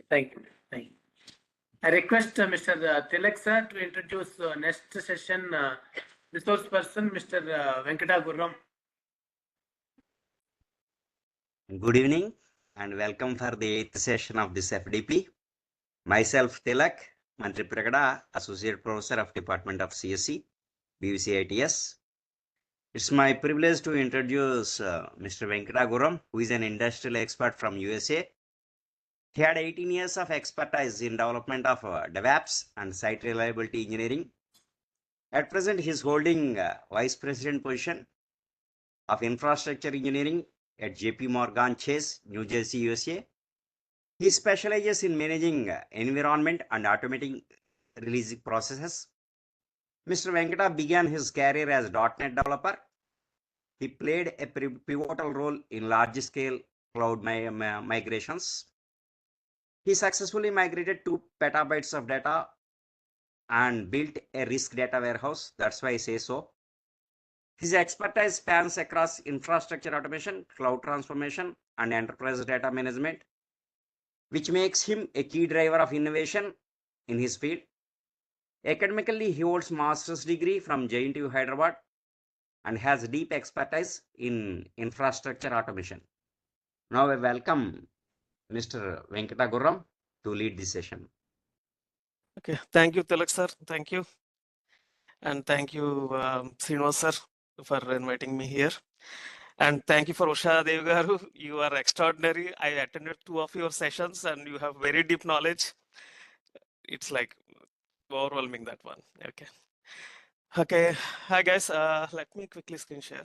Thank you. Thank you. I request Mr. Tilak sir to introduce next session resource person, Mr. Venkata Gurram. Good evening and welcome for the 8th session of this FDP. Myself Tilak, Mantri Pragada, Associate Professor of Department of CSE, BVC ITS. It's my privilege to introduce Mr. Venkata Gurram, who is an industrial expert from USA. He had 18 years of expertise in development of DevOps and site reliability engineering. At present, he is holding Vice President position of Infrastructure Engineering at JP Morgan Chase, New Jersey, USA. He specializes in managing environment and automating release processes. Mr. Venkata began his career as .NET developer. He played a pivotal role in large-scale cloud migrations. He successfully migrated 2 petabytes of data and built a risk data warehouse. That's why I say so. His expertise spans across infrastructure automation, cloud transformation, and enterprise data management, which makes him a key driver of innovation in his field. Academically, he holds master's degree from JNTU Hyderabad and has deep expertise in infrastructure automation. Now I welcome Mr. Venkata Gurram to lead this session. Okay, thank you, Tilak sir. Thank you. And thank you, Srinivas sir, for inviting me here. And thank you for Usha Devgaru. You are extraordinary. I attended 2 of your sessions and you have very deep knowledge. It's like overwhelming, that one. Okay. Okay. Hi guys. Let me quickly screen share.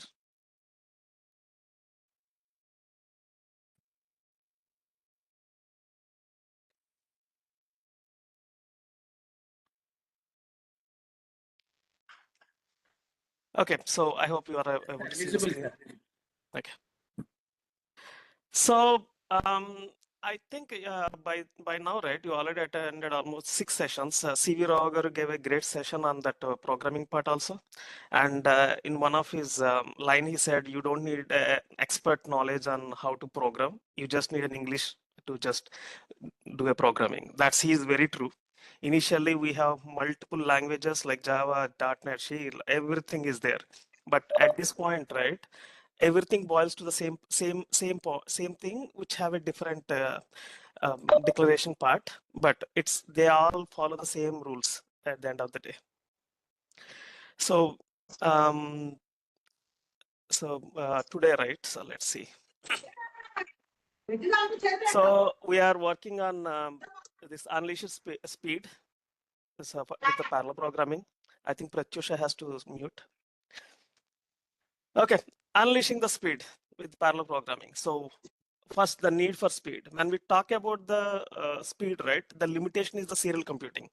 Okay, so I hope you are able to see the screen. Okay. So I think by now, right, you already attended almost 6 sessions. CV Rao garu gave a great session on that programming part also. And in one of his line, he said, you don't need expert knowledge on how to program. You just need an English to just do a programming. He is very true. Initially, we have multiple languages like Java, .NET, C, everything is there. But at this point, right, everything boils to the same thing, which have a different declaration part, but they all follow the same rules at the end of the day. So today, right? So let's see. So we are working on this unleashed speed with the parallel programming. I think Pratyusha has to mute. Okay, unleashing the speed with parallel programming. So first, the need for speed. When we talk about the speed, right, the limitation is the serial computing.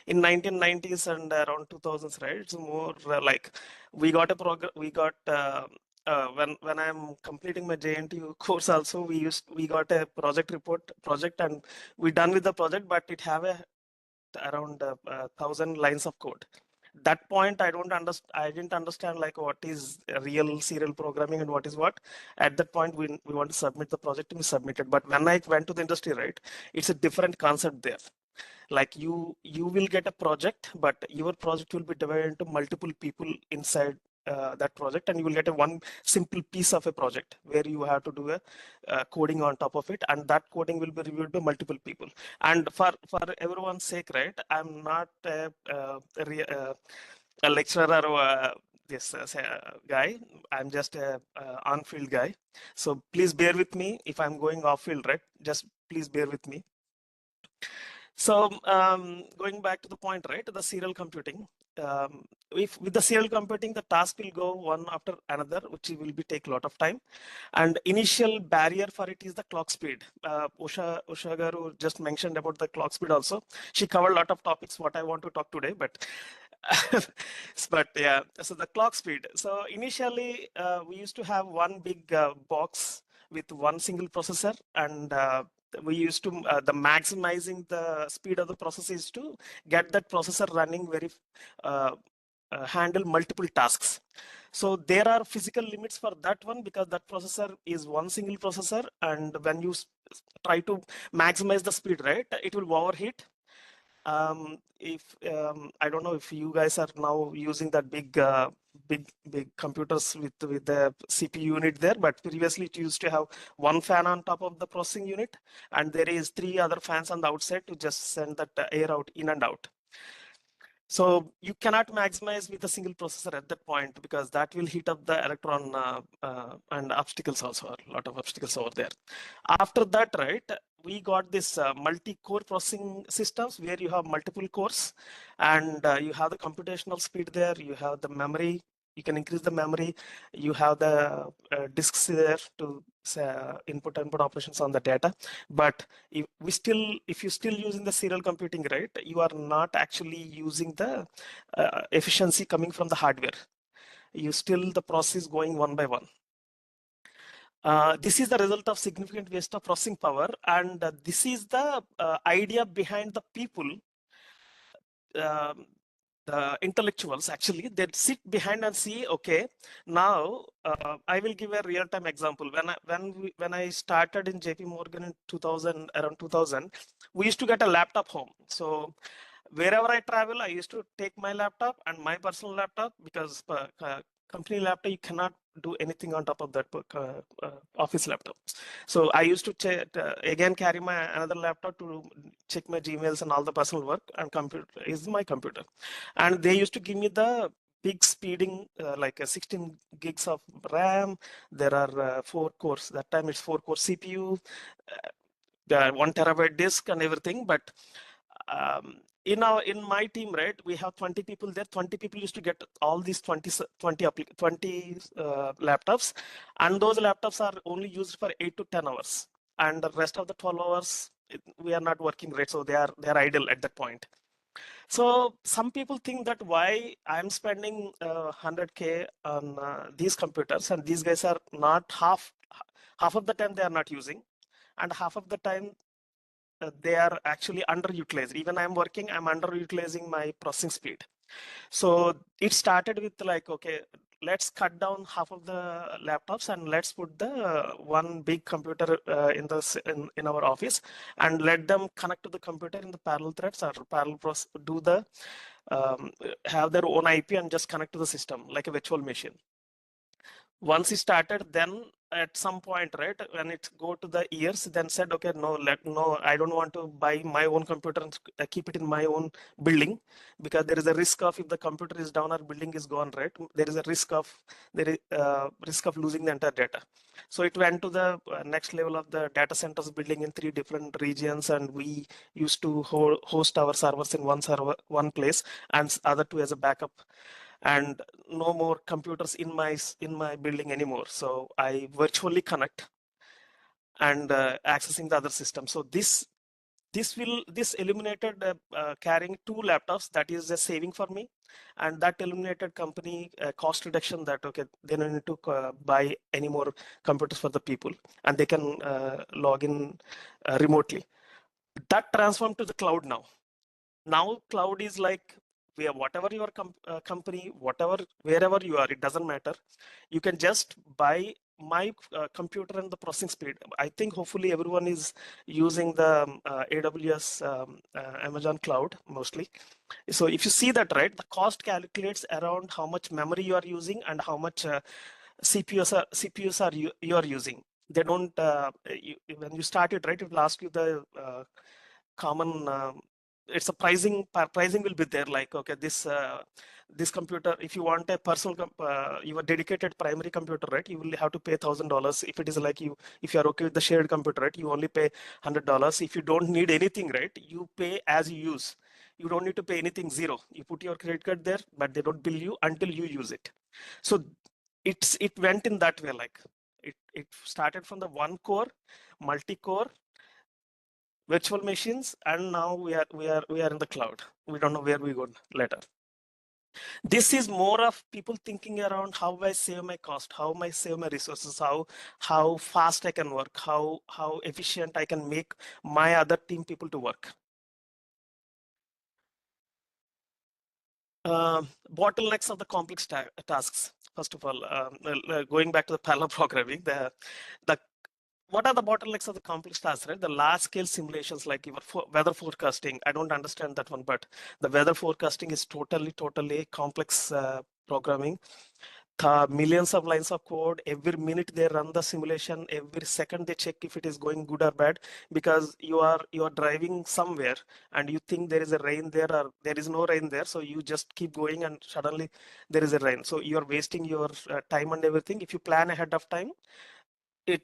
In 1990s and around 2000s, right, it's more like we got a program. We got when I'm completing my JNTU course, also we got a project, and we done with the project, but it have around 1,000 lines of code. That point I didn't understand like what is real serial programming and what is what. At that point we want to submit the project, and we submitted. But when I went to the industry, right, it's a different concept there. Like you will get a project, but your project will be divided into multiple people inside that project, and you will get one simple piece of a project where you have to do a coding on top of it, and that coding will be reviewed by multiple people. And for everyone's sake, right, I'm not a lecturer or this guy. I'm just a on-field guy. So please bear with me if I'm going off-field, right? Just please bear with me. So going back to the point, right, the serial computing. With the serial computing, the task will go one after another, which will take a lot of time. And initial barrier for it is the clock speed. Usha Garu just mentioned about the clock speed also. She covered a lot of topics what I want to talk today, but yeah, so the clock speed. So initially, we used to have one big box with one single processor, and we used to the maximizing the speed of the processor is to get that processor running very handle multiple tasks. So there are physical limits for that one, because that processor is one single processor, and when you try to maximize the speed, right? It will overheat. If I don't know if you guys are now using that big computers with the CPU unit there, but previously it used to have one fan on top of the processing unit, and there is 3 other fans on the outside to just send that air out in and out. So you cannot maximize with a single processor at that point, because that will heat up the electron and obstacles also, a lot of obstacles over there. After that, right, we got this multi-core processing systems where you have multiple cores, and you have the computational speed there, you have the memory, you can increase the memory, you have the disks there to input operations on the data. But if you're still using the serial computing, right, you are not actually using the efficiency coming from the hardware. The process is going one by one. This is the result of significant waste of processing power, and this is the idea behind the people, the intellectuals actually. They sit behind and see, okay, now I will give a real-time example. When I started in JP Morgan in 2000, around 2000, we used to get a laptop home. So wherever I travel, I used to take my laptop and my personal laptop, because company laptop, you cannot do anything on top of that office laptop. So I used to again carry my another laptop to check my Gmails and all the personal work, and computer is my computer. And they used to give me the big speeding, like 16 gigs of RAM. There are 4 cores. That time it's 4 core CPU, 1 terabyte disk and everything. But in my team, right, we have 20 people there. 20 people used to get all these 20 laptops, and those laptops are only used for 8 to 10 hours, and the rest of the 12 hours we are not working, right? So they are idle at that point. So some people think that why I'm spending 100K on these computers, and these guys are not half of the time they are not using, and half of the time they are actually underutilized. Even I'm working, I'm underutilizing my processing speed. So it started with like, okay, let's cut down half of the laptops and let's put the one big computer in our office, and let them connect to the computer in the parallel threads or parallel process, have their own IP and just connect to the system like a virtual machine. Once it started, then at some point, right, when it go to the years, then said, okay, no, I don't want to buy my own computer and keep it in my own building, because there is a risk of, if the computer is down or building is gone, right, there is a risk of losing the entire data. So it went to the next level of the data centers building in 3 different regions, and we used to host our servers in one place, and other 2 as a backup. And no more computers in my building anymore. So I virtually connect and accessing the other system. So this eliminated carrying 2 laptops. That is a saving for me, and that eliminated company cost reduction, that okay, they don't need to buy any more computers for the people, and they can log in remotely. That transformed to the cloud now. Now cloud is like, whatever your company, wherever you are, it doesn't matter. You can just buy my computer and the processing speed. I think hopefully everyone is using the AWS Amazon cloud mostly. So if you see that, right, the cost calculates around how much memory you are using and how much CPUs you are using. They don't when you start it, right, it will ask you the common it's a pricing will be there, like, okay, this computer, if you want a personal your dedicated primary computer, right, you will have to pay $1,000. If it is like if you are okay with the shared computer, right, you only pay $100. If you don't need anything, right, you pay as you use. You don't need to pay anything, zero. You put your credit card there, but they don't bill you until you use it. So it went in that way, like it started from the one core, multi-core, virtual machines, and now we are in the cloud. We don't know where we go later. This is more of people thinking around how I save my cost, how I save my resources, how fast I can work, how efficient I can make my other team people to work. Bottlenecks of the complex tasks. First of all, going back to the parallel programming, the what are the bottlenecks of the complex tasks, right? The large scale simulations like your weather forecasting. I don't understand that one, but the weather forecasting is totally complex programming. Millions of lines of code. Every minute they run the simulation. Every second they check if it is going good or bad, because you are driving somewhere and you think there is a rain there or there is no rain there. So you just keep going and suddenly there is a rain. So you are wasting your time and everything. If you plan ahead of time,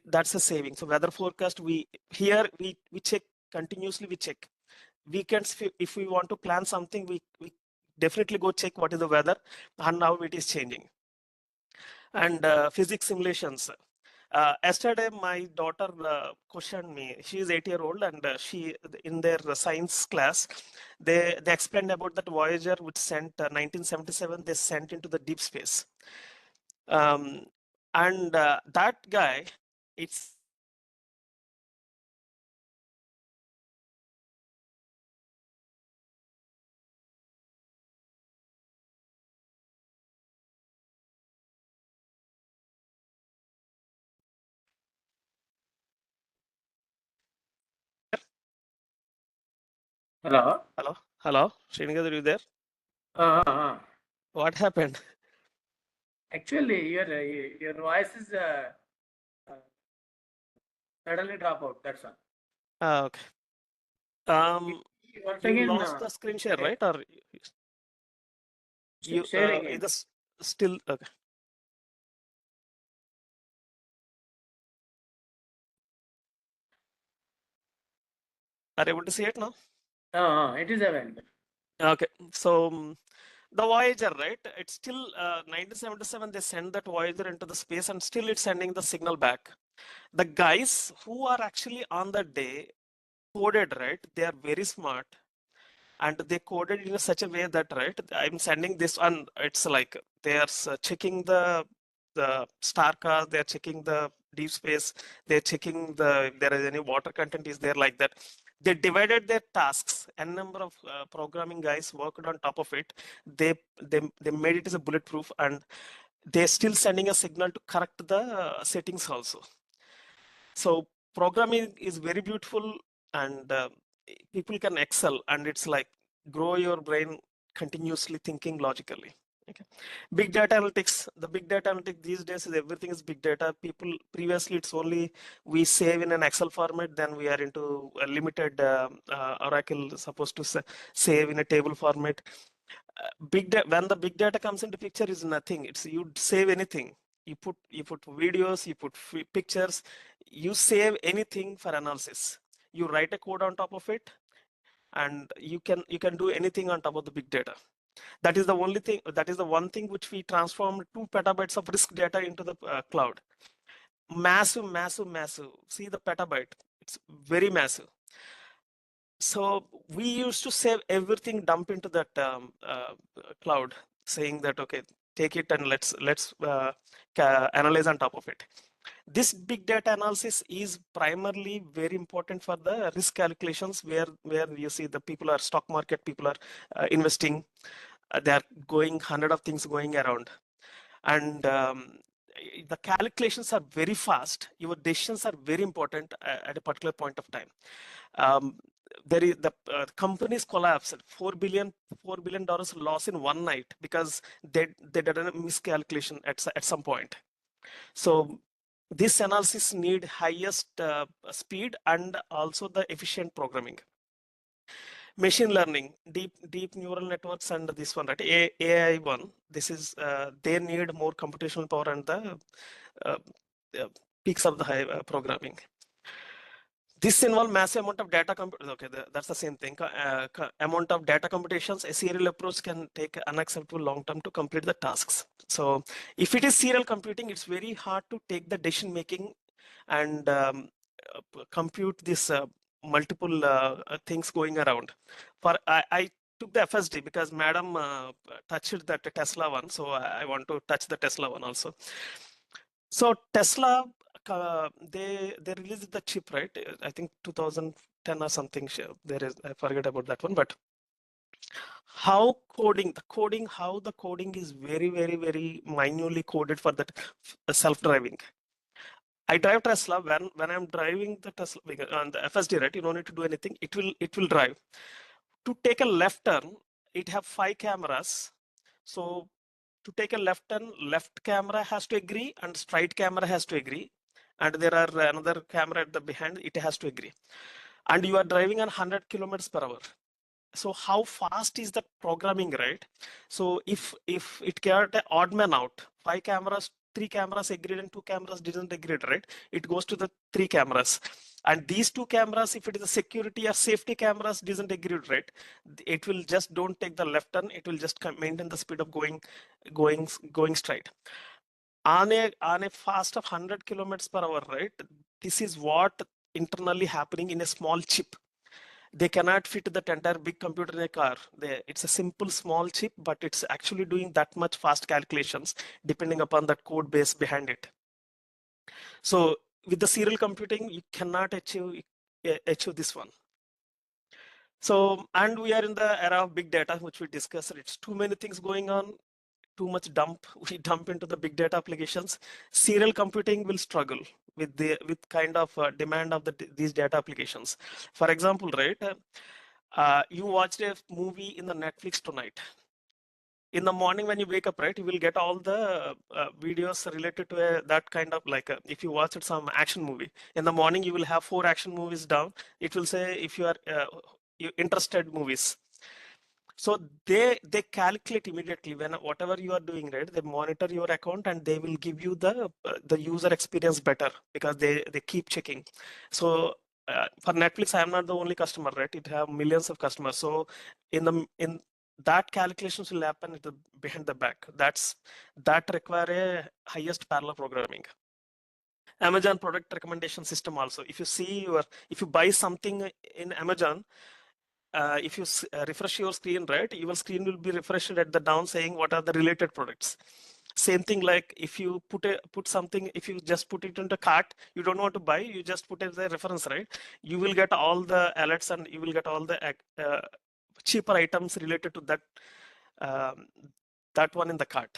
that's a saving. So weather forecast, we check continuously. We check weekends. If we want to plan something, we definitely go check what is the weather and how it is changing. And physics simulations. Yesterday, my daughter questioned me. She is 8-year-old, and she in their science class, they explained about that Voyager, which sent 1977. They sent into the deep space, and that guy, it's Hello. hello, Srinivas, are you there? Uh, uh, uh. What happened? Actually, your voice is uh, suddenly drop out. That's all. Okay. Once You again, lost the screen share, right? Or you share again. is still okay? Are you able to see it now? It is available. Okay, so the Voyager, right? It's still 1977. They send that Voyager into the space, and still it's sending the signal back. The guys who are actually on that day coded, right? They are very smart, and they coded in such a way that, right, I'm sending this, and it's like they are checking the star cars, they're checking the deep space, they're checking the if there is any water content is there, like that. They divided their tasks. A number of programming guys worked on top of it. They made it as a bulletproof, and they're still sending a signal to correct the settings also. So programming is very beautiful, and people can excel, and it's like grow your brain continuously thinking logically. Okay. Big data analytics. The big data analytics these days is everything is big data. People previously it's only we save in an Excel format, then we are into a limited Oracle supposed to save in a table format. When the big data comes into picture is nothing. It's you save anything. You put videos, you put pictures, you save anything for analysis. You write a code on top of it, and you can do anything on top of the big data. That is the only thing. That is the one thing which we transformed 2 petabytes of risk data into the cloud. Massive. See the petabyte. It's very massive. So we used to save everything, dump into that cloud, saying that okay, take it and let's analyze on top of it. This big data analysis is primarily very important for the risk calculations, where you see the people are stock market, people are investing, they are going hundred of things going around, and the calculations are very fast. Your decisions are very important at a particular point of time. Um, there is the companies collapsed. $4 billion loss in one night because they did a miscalculation at some point. So this analysis need highest speed and also the efficient programming. Machine learning, deep neural networks, and this one, right, AI one. This is they need more computational power and the uh, peaks of the high programming. This involves massive amount of data. Okay, that's the same thing. Amount of data computations. A serial approach can take unacceptable long term to complete the tasks. So, if it is serial computing, it's very hard to take the decision making and compute this multiple things going around. For I took the FSD because Madam touched that Tesla one, so I want to touch the Tesla one also. So Tesla, they released the chip, right? I think 2010 or something. There is, I forget about that one, but how how the coding is very minutely coded for that self-driving. I drive Tesla. When I'm driving the Tesla on the FSD, right? You don't need to do anything. It will drive. To take a left turn, it have 5 cameras. So to take a left turn, left camera has to agree and straight camera has to agree. And there are another camera at the behind, it has to agree. And you are driving on 100 kilometers per hour. So how fast is that programming, right? So if it got an odd man out, 5 cameras, 3 cameras agreed and 2 cameras didn't agree, right? It goes to the 3 cameras. And these 2 cameras, if it is a security or safety cameras doesn't agree, right? It will just don't take the left turn. It will just maintain the speed of going straight. On a fast of 100 kilometers per hour, right? This is what internally happening in a small chip. They cannot fit that entire big computer in a car. It's a simple small chip, but it's actually doing that much fast calculations depending upon that code base behind it. So with the serial computing, you cannot achieve this one. So, and we are in the era of big data, which we discussed. It's too many things going on, too much we dump into the big data applications. Serial computing will struggle with kind of demand of these data applications. For example, right? You watched a movie in the Netflix tonight. In the morning when you wake up, right, you will get all the videos related to that kind of like if you watched some action movie. In the morning, you will have 4 action movies down. It will say if you are interested movies. So they calculate immediately when whatever you are doing, right? They monitor your account and they will give you the user experience better because they keep checking. So for Netflix, I am not the only customer, right? It have millions of customers. So in that calculations will happen behind the back. That require a highest parallel programming. Amazon product recommendation system also. If you buy something in Amazon, if you refresh your screen, right, your screen will be refreshed at the down saying what are the related products. Same thing like if you put something, if you just put it into cart, you don't want to buy, you just put it as a reference, right? You will get all the alerts and you will get all the cheaper items related to um, that one in the cart.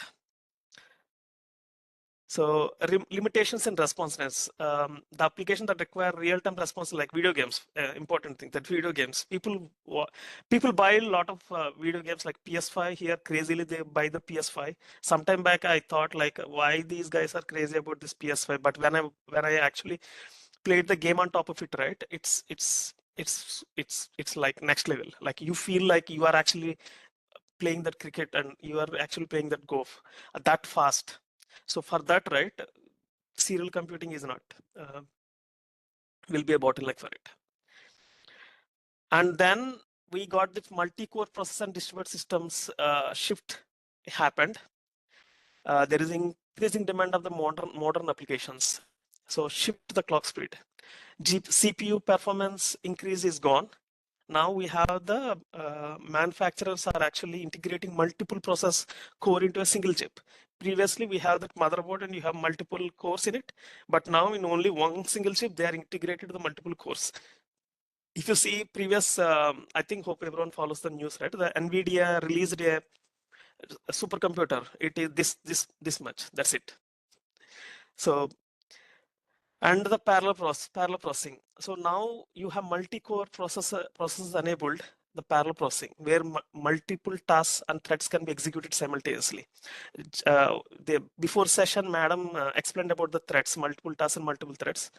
So limitations in responsiveness. The application that require real-time response, like video games, important thing that video games. People buy a lot of video games like PS5 here. Crazily, they buy the PS5. Sometime back, I thought like, why these guys are crazy about this PS5? But when I actually played the game on top of it, right? It's like next level. Like you feel like you are actually playing that cricket and you are actually playing that golf that fast. So for that, right, serial computing is not will be a bottleneck for it. And then we got the multi-core process and distributed systems shift happened. There is increasing demand of the modern applications. So shift the clock speed. CPU performance increase is gone. Now we have the manufacturers are actually integrating multiple process core into a single chip. Previously, we have that motherboard and you have multiple cores in it, but now in only one single chip, they are integrated the multiple cores. If you see previous, I think hope everyone follows the news, right? The NVIDIA released a supercomputer. It is this much. That's it. So and the parallel processing. So now you have multi-core processes enabled the parallel processing where multiple tasks and threads can be executed simultaneously. Before session, madam explained about the threads, multiple tasks and multiple threads.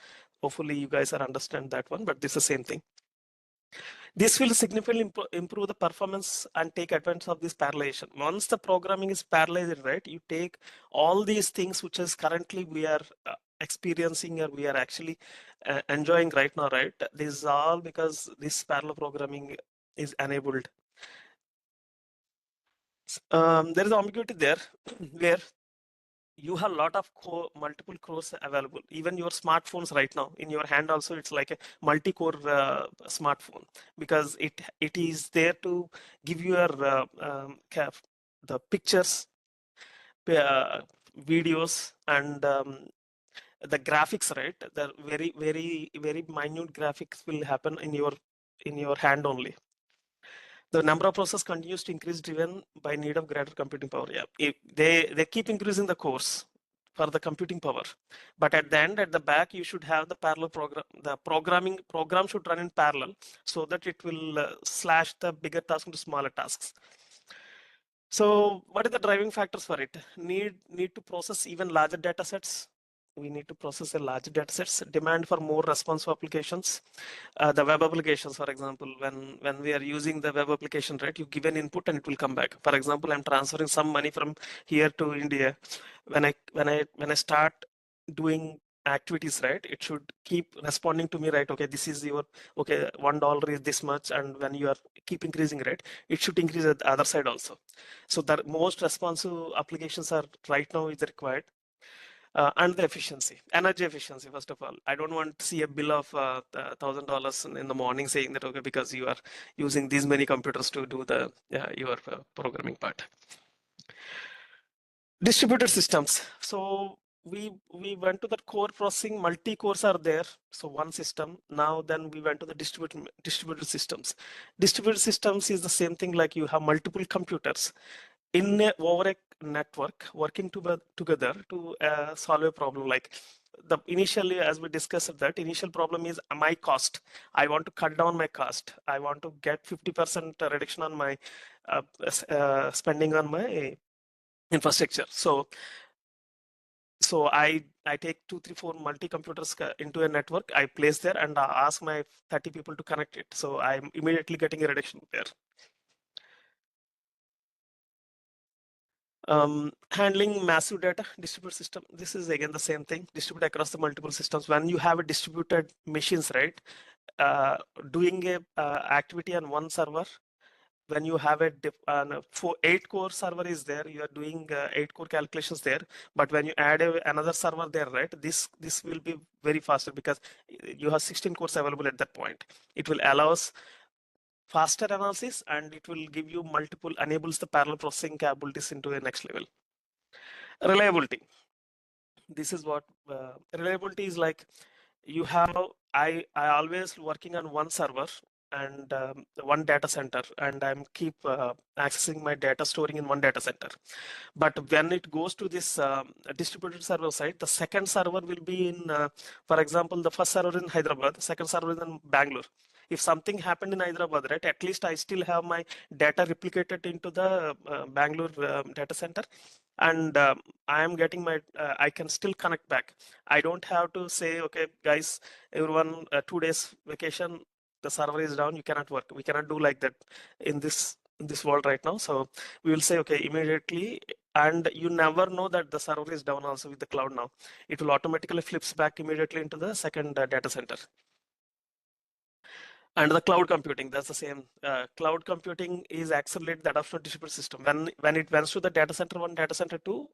Hopefully you guys are understand that one, but this is the same thing. This will significantly improve the performance and take advantage of this parallelization. Once the programming is parallelized, right, you take all these things which is currently we are experiencing or we are actually enjoying right now, right? This is all because this parallel programming is enabled. There is ambiguity there where you have a lot of multiple cores available. Even your smartphones right now in your hand also, it's like a multi-core smartphone because it is there to give you the pictures, videos, and the graphics, right? The very minute graphics will happen in your hand only. The number of processes continues to increase driven by need of greater computing power. Yeah, if they keep increasing the cores for the computing power. But at the end, at the back, you should have the parallel program. The program should run in parallel so that it will slash the bigger task into smaller tasks. So what are the driving factors for it? Need to process even larger data sets. We need to process a larger data sets. Demand for more responsive applications. The web applications, for example, when we are using the web application, right? You give an input and it will come back. For example, I'm transferring some money from here to India. When I start doing activities, right, it should keep responding to me, right? Okay, this is your, okay, $1 is this much, and when you are keep increasing, right, it should increase at the other side also. So the most responsive applications are right now is required. And the efficiency, energy efficiency, first of all. I don't want to see a bill of $1,000 in the morning saying that, okay, because you are using these many computers to do the your programming part. Distributed systems. So we went to the core processing, multi-cores are there. So one system. Now then we went to the distributed systems. Distributed systems is the same thing, like you have multiple computers in over a network working together to solve a problem. Like the initially, as we discussed, that initial problem is my cost. I want to cut down my cost. I want to get 50% reduction on my spending on my infrastructure. So I take 2, 3, 4 multi-computers into a network. I place there and I ask my 30 people to connect it. So I'm immediately getting a reduction there. Handling massive data, distributed system. This is again the same thing, distribute across the multiple systems. When you have a distributed machines, right, doing a activity on one server, when you have a 8-core server is there, you are doing 8-core calculations there. But when you add another server there, right, this will be very faster because you have 16 cores available at that point. It will allow us faster analysis, and it will give you multiple, enables the parallel processing capabilities into a next level. Reliability. This is what reliability is like. You have, I always working on one server and one data center, and I'm keep accessing my data, storing in one data center. But when it goes to this distributed server side, the second server will be in, for example, the first server in Hyderabad, the second server is in Bangalore. If something happened in Hyderabad, right, at least I still have my data replicated into the Bangalore data center, and I am getting my, I can still connect back. I don't have to say, okay, guys, everyone, 2 days vacation, the server is down, you cannot work. We cannot do like that in this world right now. So we will say, okay, immediately, and you never know that the server is down also with the cloud now. It will automatically flips back immediately into the second data center. And the cloud computing, that's the same. Cloud computing is accelerate the adoption of distributed system. When it went to the data center 1, data center 2,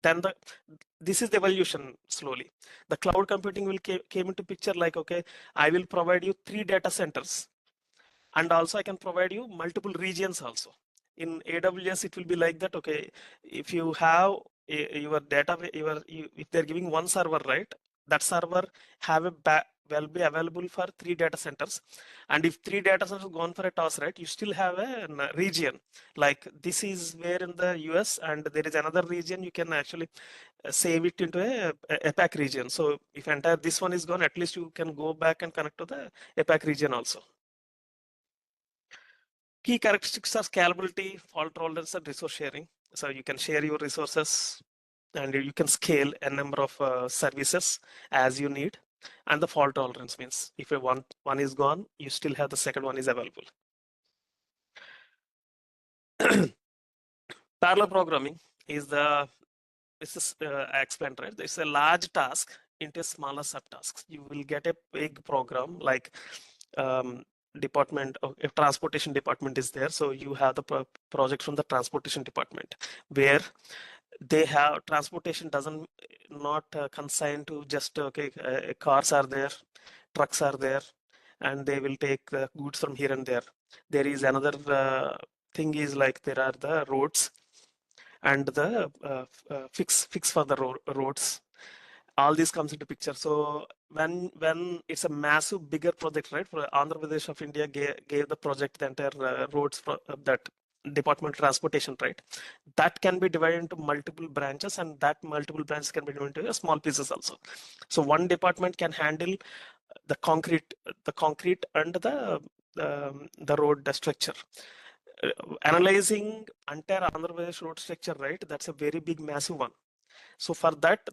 then this is the evolution slowly. The cloud computing will came into picture, like, okay, I will provide you 3 data centers, and also I can provide you multiple regions also. In AWS, it will be like that. Okay, if you have your data, if they're giving one server, right, that server have will be available for 3 data centers. And if 3 data centers gone for a toss, right, you still have a region. Like this is where in the US, and there is another region you can actually save it into a APAC region. So if entire this one is gone, at least you can go back and connect to the APAC region also. Key characteristics are scalability, fault tolerance, and resource sharing. So you can share your resources, and you can scale a number of services as you need. And the fault tolerance means if one is gone, you still have the second one is available. Parallel programming is the, I explained, right? It's a large task into smaller subtasks. You will get a big program like department, if transportation department is there, so you have the project from the transportation department, where they have transportation doesn't not consign to just okay, cars are there, trucks are there, and they will take goods from here and there. There is another thing is like there are the roads and the fix for the roads. All this comes into picture. So when it's a massive bigger project, right, for Andhra Pradesh of India gave the project the entire roads that department of transportation, right? That can be divided into multiple branches, and that multiple branches can be divided into small pieces also. So one department can handle the concrete and the road structure. Analyzing entire Andhra Pradesh road structure, right? That's a very big, massive one. So for that,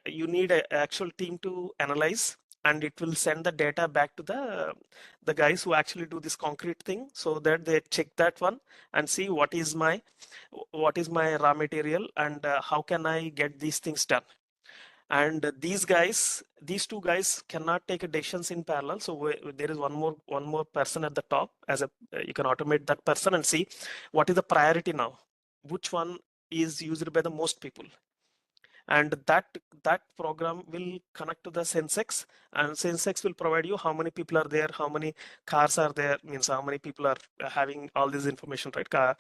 you need an actual team to analyze, and it will send the data back to the guys who actually do this concrete thing, so that they check that one and see what is my raw material, and how can I get these things done. And these two guys cannot take decisions in parallel. So there is one more person at the top, as a you can automate that person and see what is the priority now, which one is used by the most people. And that program will connect to the Sensex, and Sensex will provide you how many people are there, how many cars are there, means how many people are having all this information, right?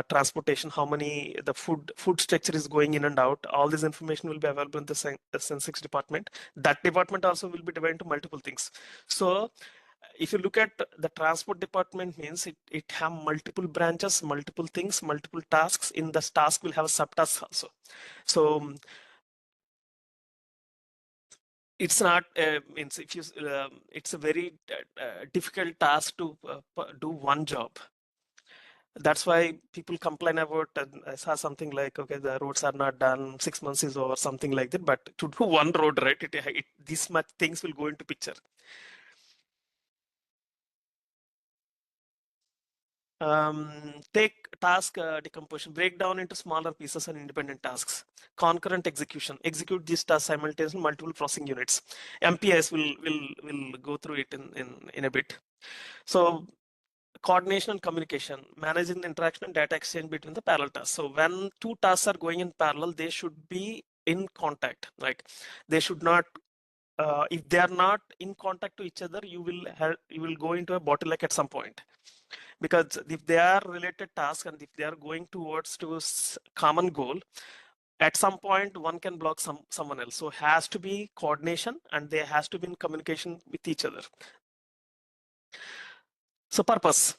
Transportation, how many, the food structure is going in and out. All this information will be available in the Sensex department. That department also will be divided into multiple things. So if you look at the transport department, means it have multiple branches, multiple things, multiple tasks. In this task will have subtasks also. So it's not means if you it's a very difficult task to do one job. That's why people complain about, I saw something like, okay, the roads are not done, 6 months is over, something like that. But to do one road, right, this much things will go into picture. Take task decomposition, break down into smaller pieces and independent tasks. Concurrent execution, execute these tasks simultaneously, multiple processing units. MPIs will go through it in a bit. So coordination and communication, managing the interaction and data exchange between the parallel tasks. So when two tasks are going in parallel, they should be in contact. Like they should not, if they are not in contact to each other, you will go into a bottleneck at some point. Because if they are related tasks and if they are going towards to common goal, at some point one can block someone else. So has to be coordination, and there has to be in communication with each other. So purpose.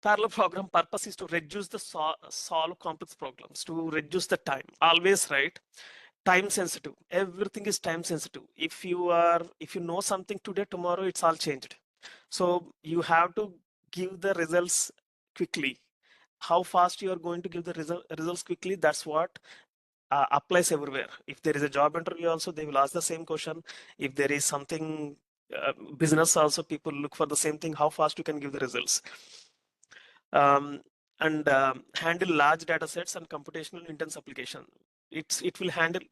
Parallel program purpose is to reduce the solve complex problems, to reduce the time. Always, right? Time sensitive. Everything is time sensitive. If you know something today, tomorrow it's all changed. So you have to give the results quickly. How fast you are going to give the results quickly, that's what applies everywhere. If there is a job interview also, they will ask the same question. If there is something business also, people look for the same thing, how fast you can give the results. And handle large data sets and computational intense application. It will handle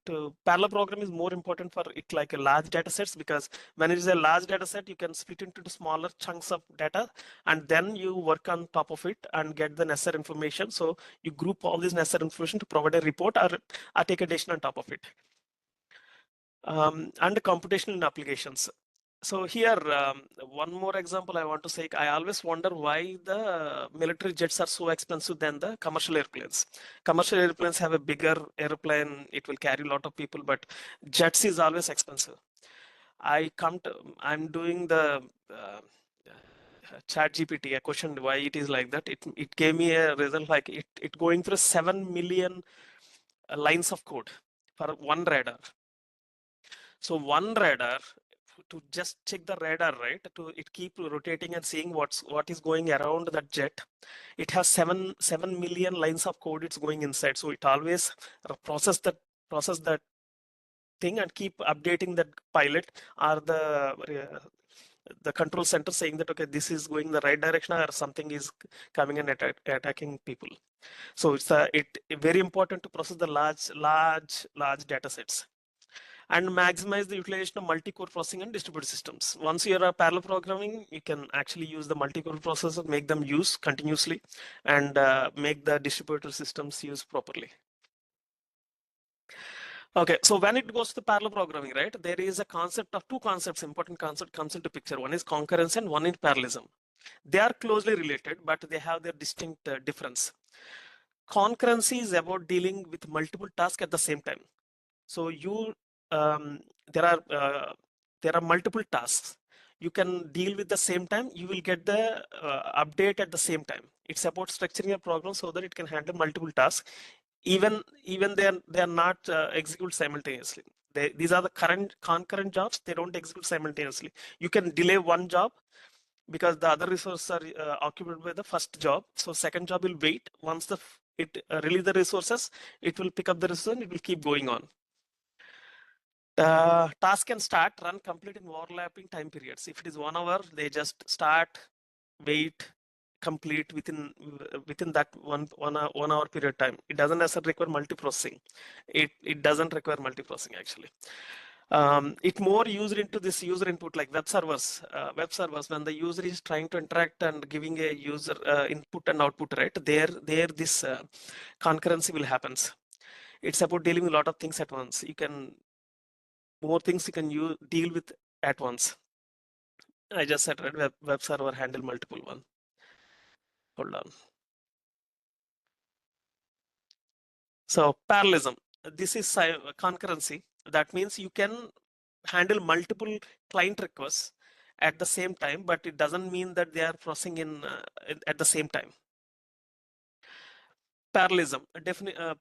parallel program is more important for it, like a large data sets, because when it is a large data set, you can split into the smaller chunks of data, and then you work on top of it and get the necessary information. So you group all this necessary information to provide a report or take a decision on top of it. And computational applications. So here, one more example I want to say, I always wonder why the military jets are so expensive than the commercial airplanes. Commercial airplanes have a bigger airplane, it will carry a lot of people, but jets is always expensive. I'm doing the chat GPT, I questioned why it is like that. It gave me a result like it going through 7 million lines of code for one radar. So one radar, to just check the radar, right? It keep rotating and seeing what is going around that jet. It has 7 million lines of code it's going inside. So it always process that thing and keep updating that pilot or the control center, saying that, okay, this is going the right direction or something is coming and attacking people. So it's very important to process the large data sets and maximize the utilization of multi-core processing and distributed systems. Once you are parallel programming, you can actually use the multi-core processors, make them use continuously, and make the distributed systems use properly. Okay, so when it goes to parallel programming, right, there is a concept of two concepts, important concept comes into picture. One is concurrency and one is parallelism. They are closely related, but they have their distinct difference. Concurrency is about dealing with multiple tasks at the same time. So there are multiple tasks. you can deal with the same time, you will get the update at the same time. It's about structuring a program so that it can handle multiple tasks, even they are not execute simultaneously. These are the concurrent jobs. They don't execute simultaneously. You can delay one job because the other resources are occupied by the first job. So second job will wait. Once it release the resources, it will pick up the resource and it will keep going on. The task can start, run, complete in overlapping time periods. If it is 1 hour, they just start, wait, complete within that one hour period time. It doesn't necessarily require multiprocessing. It doesn't require multiprocessing actually. It more used into this user input like web servers. When the user is trying to interact and giving a user input and output, right? There this concurrency will happens. It's about dealing with a lot of things at once. More things you can deal with at once. I just said, right, web server handle multiple one. Hold on. So parallelism, this is concurrency. That means you can handle multiple client requests at the same time, but it doesn't mean that they are processing at the same time. Parallelism,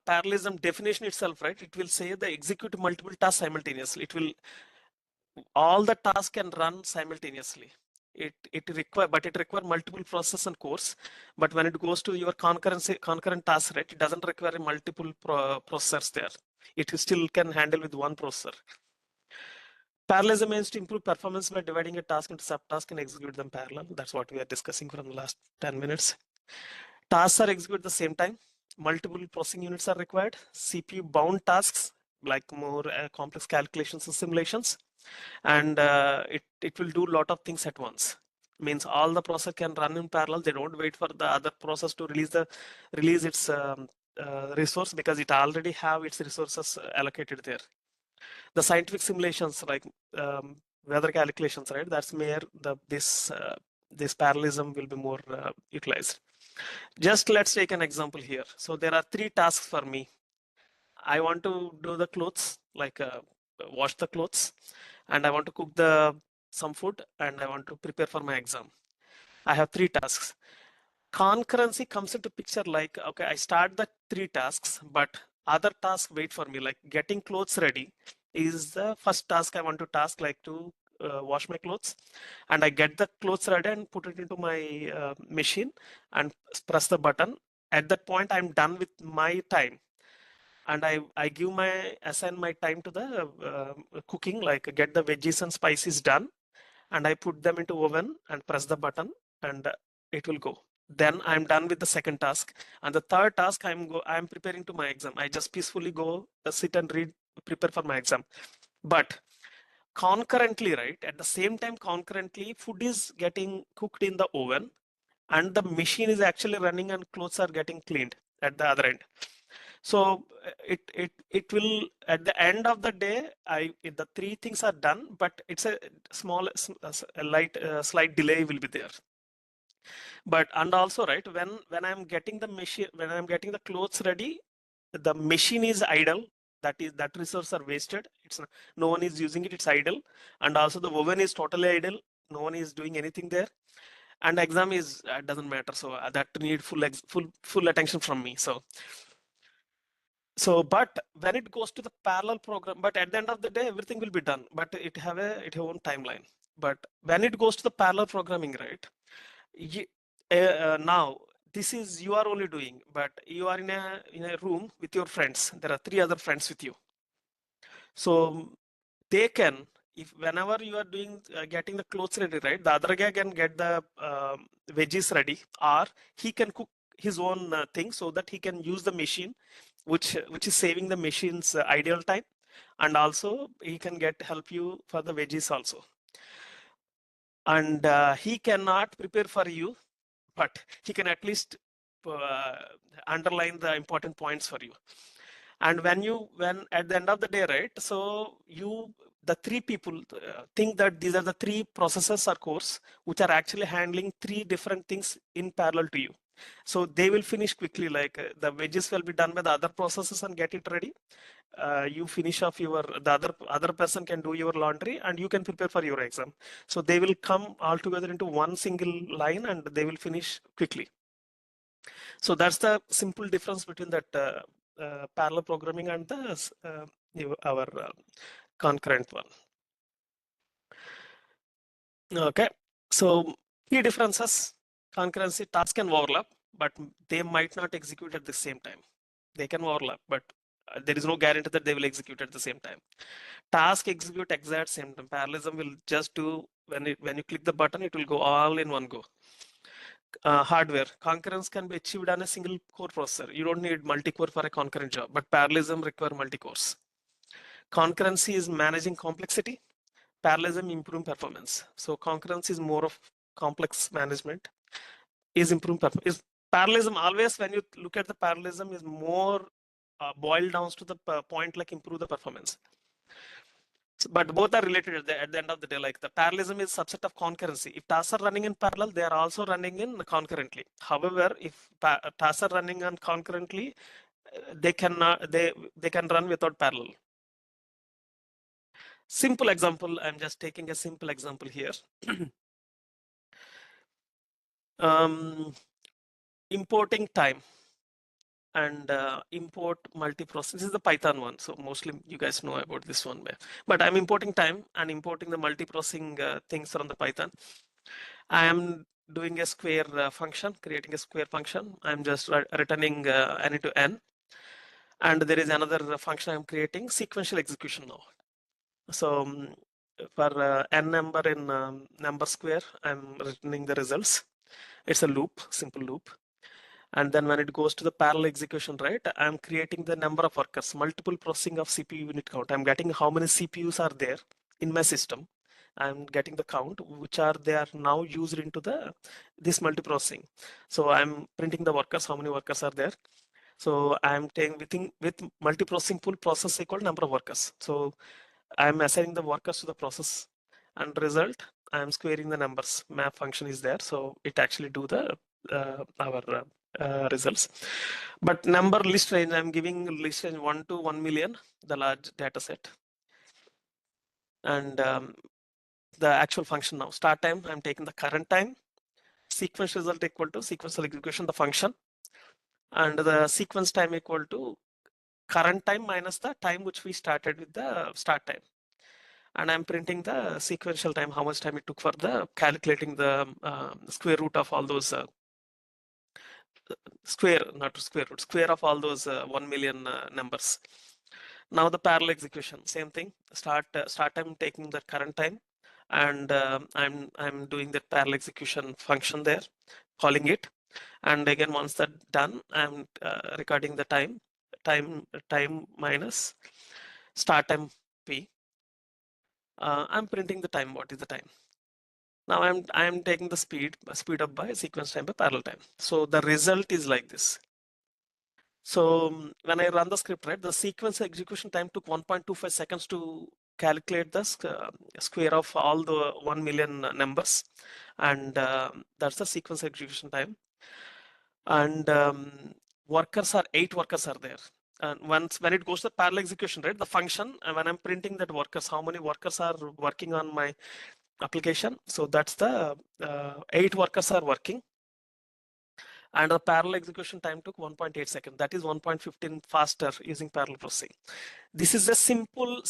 parallelism definition itself, right? It will say the execute multiple tasks simultaneously. It will, all the tasks can run simultaneously. It require multiple processes and cores. But when it goes to your concurrent task, right, it doesn't require multiple processors there. It still can handle with one processor. Parallelism means to improve performance by dividing a task into subtasks and execute them parallel. That's what we are discussing from the last 10 minutes. Tasks are executed at the same time. Multiple processing units are required. CPU bound tasks like more complex calculations and simulations. And it will do a lot of things at once. Means all the process can run in parallel. They don't wait for the other process to release its resource because it already have its resources allocated there. The scientific simulations like weather calculations, right? That's where this parallelism will be more utilized. Just let's take an example here. So there are 3 tasks for me. I want to do the clothes, like wash the clothes, and I want to cook some food, and I want to prepare for my exam. I have 3 tasks. Concurrency comes into picture like, okay, I start the 3 tasks, but other tasks wait for me, like getting clothes ready is the first task I want to task, like to wash my clothes, and I get the clothes ready and put it into my machine and press the button. At that point, I'm done with my time, and I assign my time to the cooking, like get the veggies and spices done, and I put them into oven and press the button, and it will go. Then I'm done with the second task, and the third task I'm preparing to my exam. I just peacefully go sit and read, prepare for my exam. But concurrently, right, at the same time, concurrently, food is getting cooked in the oven, and the machine is actually running, and clothes are getting cleaned at the other end. So it will, at the end of the day, the 3 things are done, but it's a slight delay will be there. But and also, right, when I'm getting the clothes ready, the machine is idle. That resources are wasted. No one is using it. It's idle, and also the oven is totally idle. No one is doing anything there, and exam is doesn't matter. So that need full attention from me. So, but when it goes to the parallel program, but at the end of the day, everything will be done, but it have own timeline. But when it goes to the parallel programming, right? Now this is you are only doing, but you are in a room with your friends. There are 3 other friends with you. So they can, if whenever you are doing getting the clothes ready, right? The other guy can get the veggies ready, or he can cook his own thing so that he can use the machine, which is saving the machine's ideal time, and also he can help you for the veggies also. And he cannot prepare for you, but he can at least underline the important points for you. And when at the end of the day, right, so the 3 people think that these are the 3 processes or cores which are actually handling 3 different things in parallel to you. So they will finish quickly, like the wedges will be done by the other processes and get it ready. You finish off the other person can do your laundry and you can prepare for your exam. So they will come all together into one single line and they will finish quickly. So that's the simple difference between that parallel programming and the our concurrent one. Okay, so key differences: concurrency, tasks can overlap, but they might not execute at the same time. They can overlap, but there is no guarantee that they will execute at the same time. Task execute exact same time. Parallelism will just do when you click the button, it will go all in one go. Hardware concurrence can be achieved on a single core processor. You don't need multi-core for a concurrent job, but parallelism require multi-cores. Concurrency is managing complexity. Parallelism improving performance. So concurrency is more of complex management. Is improving performance. Is parallelism always, when you look at the parallelism, is more boiled down to the point like improve the performance. But both are related at the end of the day. Like the parallelism is subset of concurrency. If tasks are running in parallel, they are also running in concurrently. However, if tasks are running on concurrently, they can run without parallel. Simple example. I'm just taking a simple example here. Importing time and import multiprocess. This is the Python one, so mostly you guys know about this one. But I'm importing time and importing the multiprocessing things from the Python. I am doing a square function, creating a square function. I'm just returning n into n. And there is another function I'm creating, sequential execution now. So for n number in number square, I'm returning the results. It's a loop, simple loop. And then when it goes to the parallel execution, right, I'm creating the number of workers, multiple processing of CPU unit count. I'm getting how many CPUs are there in my system. I'm getting the count, which are they are now used into this multiprocessing. So I'm printing the workers, how many workers are there. So I'm taking with multiprocessing pool process equal number of workers. So I'm assigning the workers to the process, and result I'm squaring the numbers. Map function is there, so it actually do the our results. But number list range, I'm giving list range 1 to 1 million, the large data set. And the actual function now, start time, I'm taking the current time, sequence result equal to sequential execution, the function, and the sequence time equal to current time minus the time which we started with the start time. And I'm printing the sequential time, how much time it took for the calculating the square root of all those square of all those 1 million numbers. Now the parallel execution, same thing. Start time taking the current time, and I'm doing the parallel execution function there, calling it. And again, once that done, I'm recording the time minus start time p. I'm printing the time. What is the time? Now I'm taking the speed up by sequence time by parallel time. So the result is like this. So when I run the script, right, the sequence execution time took 1.25 seconds to calculate the square of all the 1 million numbers, and that's the sequence execution time. And workers are 8 workers are there. And when it goes to parallel execution, right, the function, and when I'm printing that workers, how many workers are working on my application. So that's the 8 workers are working, and the parallel execution time took 1.8 seconds. That is 1.15 faster using parallel processing. This is a simple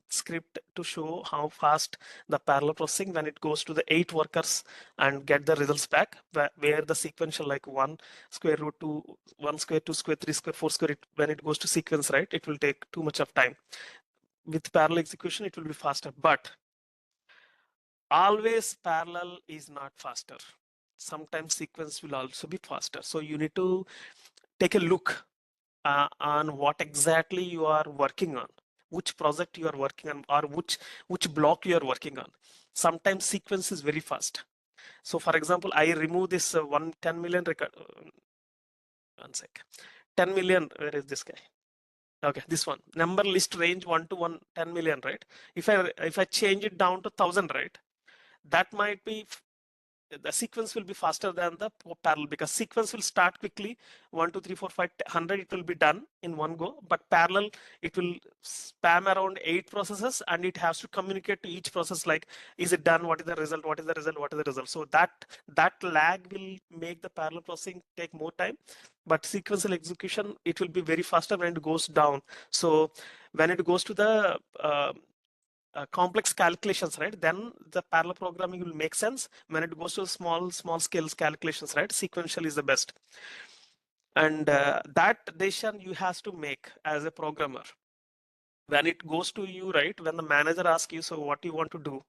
script to show how fast the parallel processing when it goes to the 8 workers and get the results back, where the sequential like 1 square root 2, 1 square, 2 square, 3 square, 4 square, when it goes to sequence, right, it will take too much of time. With parallel execution, it will be faster, but always parallel is not faster. Sometimes sequence will also be faster. So you need to take a look on what exactly you are working on, which project you are working on, or which block you are working on. Sometimes sequence is very fast. So for example, I remove this 10 million record. One sec. 10 million, where is this guy? Okay, this one. Number list range 1 to 10 million, right? If I change it down to 1000, right? That might be the sequence will be faster than the parallel, because sequence will start quickly, 1 2 3 4 5 100, it will be done in one go, but parallel it will spam around 8 processes, and it has to communicate to each process like, is it done, what is the result, what is the result, what is the result. So that lag will make the parallel processing take more time, but sequential execution, it will be very faster when it goes down. So when it goes to the complex calculations, right, then the parallel programming will make sense. When it goes to small scales calculations, right, sequential is the best. And that decision you have to make as a programmer when it goes to you, right, when the manager asks you, so what do you want to do?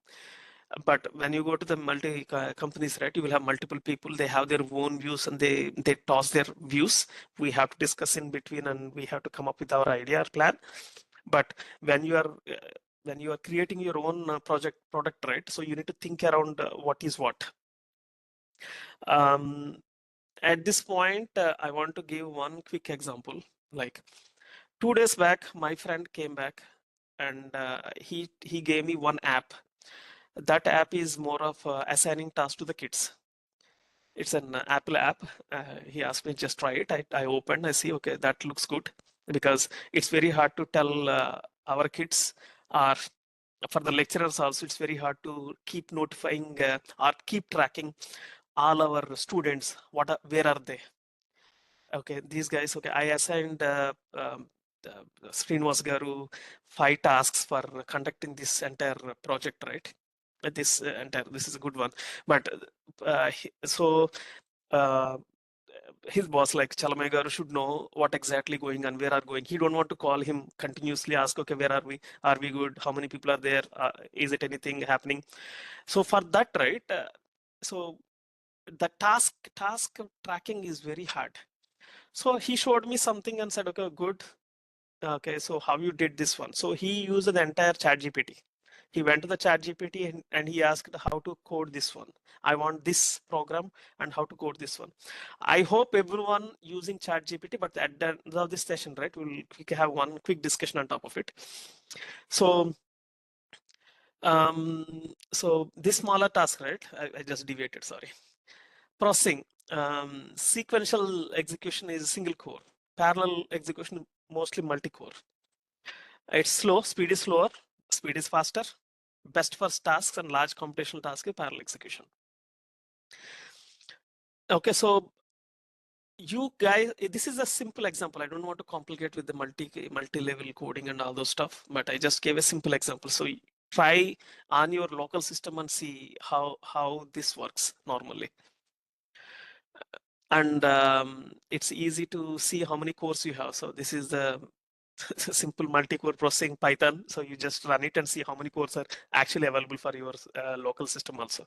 But when you go to the multi companies, right, you will have multiple people, they have their own views, and they toss their views. We have to discuss in between, and we have to come up with our idea or plan. But when you are creating your own product, right, so you need to think around what is what. At this point, I want to give one quick example. Like 2 days back, my friend came back, and he gave me one app. That app is more of assigning tasks to the kids. It's an Apple app. He asked me just try it. I opened, I see, okay, that looks good, because it's very hard to tell our kids, or for the lecturers also, it's very hard to keep notifying or keep tracking all our students, where are they. Okay, these guys, okay, I assigned Srinivas Garu 5 tasks for conducting this entire project, right? This is a good one. But so his boss, like Chalamay Garu, should know what exactly going on, where are going. He don't want to call him continuously, ask, okay, where are we? Are we good? How many people are there? Is it anything happening? So for that, right? So the task tracking is very hard. So he showed me something and said, okay, good. Okay, so how you did this one? So he used the entire ChatGPT. He went to the ChatGPT and he asked how to code this one. I want this program and how to code this one. I hope everyone using ChatGPT, but at the end of this session, right, we can have one quick discussion on top of it. So, so this smaller task, right? I just deviated, sorry. Processing, sequential execution is single core. Parallel execution mostly multi-core. It's slow, speed is slower, speed is faster. Best for tasks and large computational tasks is parallel execution. Okay, so you guys, this is a simple example. I don't want to complicate with the multi-level coding and all those stuff, but I just gave a simple example. So try on your local system and see how this works normally. And it's easy to see how many cores you have. So this is the simple multi-core processing Python. So you just run it and see how many cores are actually available for your local system also.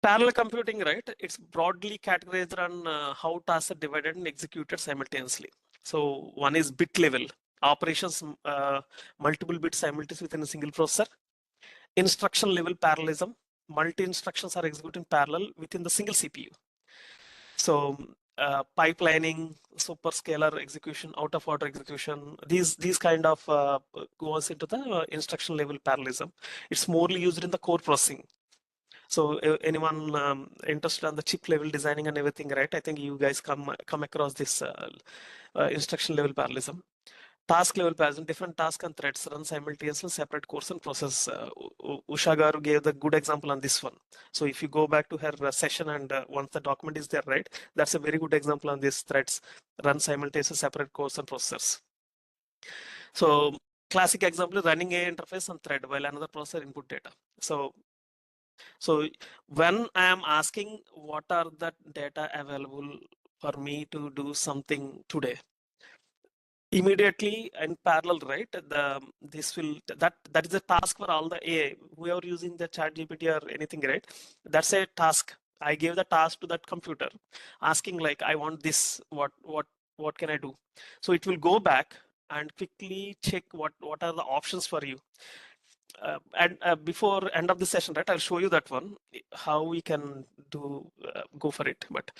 Parallel computing, right? It's broadly categorized on how tasks are divided and executed simultaneously. So one is bit level operations, multiple bits simultaneously within a single processor. Instruction level parallelism, multi instructions are executed in parallel within the single CPU. So pipelining, superscalar execution, out of order execution, these kind of goes into the instruction level parallelism. It's morely used in the core processing. So anyone interested on the chip level designing and everything, right? I think you guys come across this instruction level parallelism. Task level parallelism, different tasks and threads run simultaneously, separate course and process. Usha Garu gave the good example on this one. So if you go back to her session and once the document is there, right, that's a very good example on these threads run simultaneously, separate course and processors. So classic example is running a interface on thread while another processor input data. So when I am asking what are the data available for me to do something today, immediately in parallel, right? That is a task for all the AI. Whoever using the ChatGPT or anything, right? That's a task. I gave the task to that computer, asking like, I want this. What can I do? So it will go back and quickly check what are the options for you. And before end of the session, right, I'll show you that one, how we can do go for it. But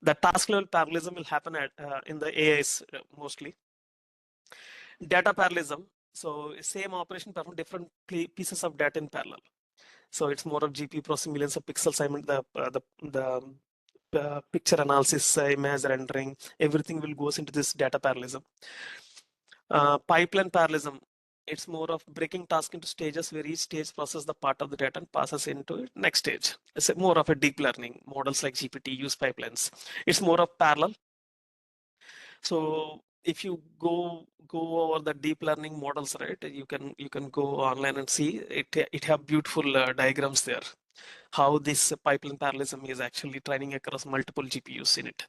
the task level parallelism will happen at in the AIs mostly. Data parallelism, so same operation perform different pieces of data in parallel. So it's more of GPU processing millions of pixels. I mean the picture analysis, image rendering, everything will goes into this data parallelism. Pipeline parallelism, it's more of breaking task into stages where each stage processes the part of the data and passes into it next stage. It's more of a deep learning. Models like GPT use pipelines. It's more of parallel. So if you go over the deep learning models, right, you can go online and see it. It have beautiful diagrams there, how this pipeline parallelism is actually training across multiple GPUs in it.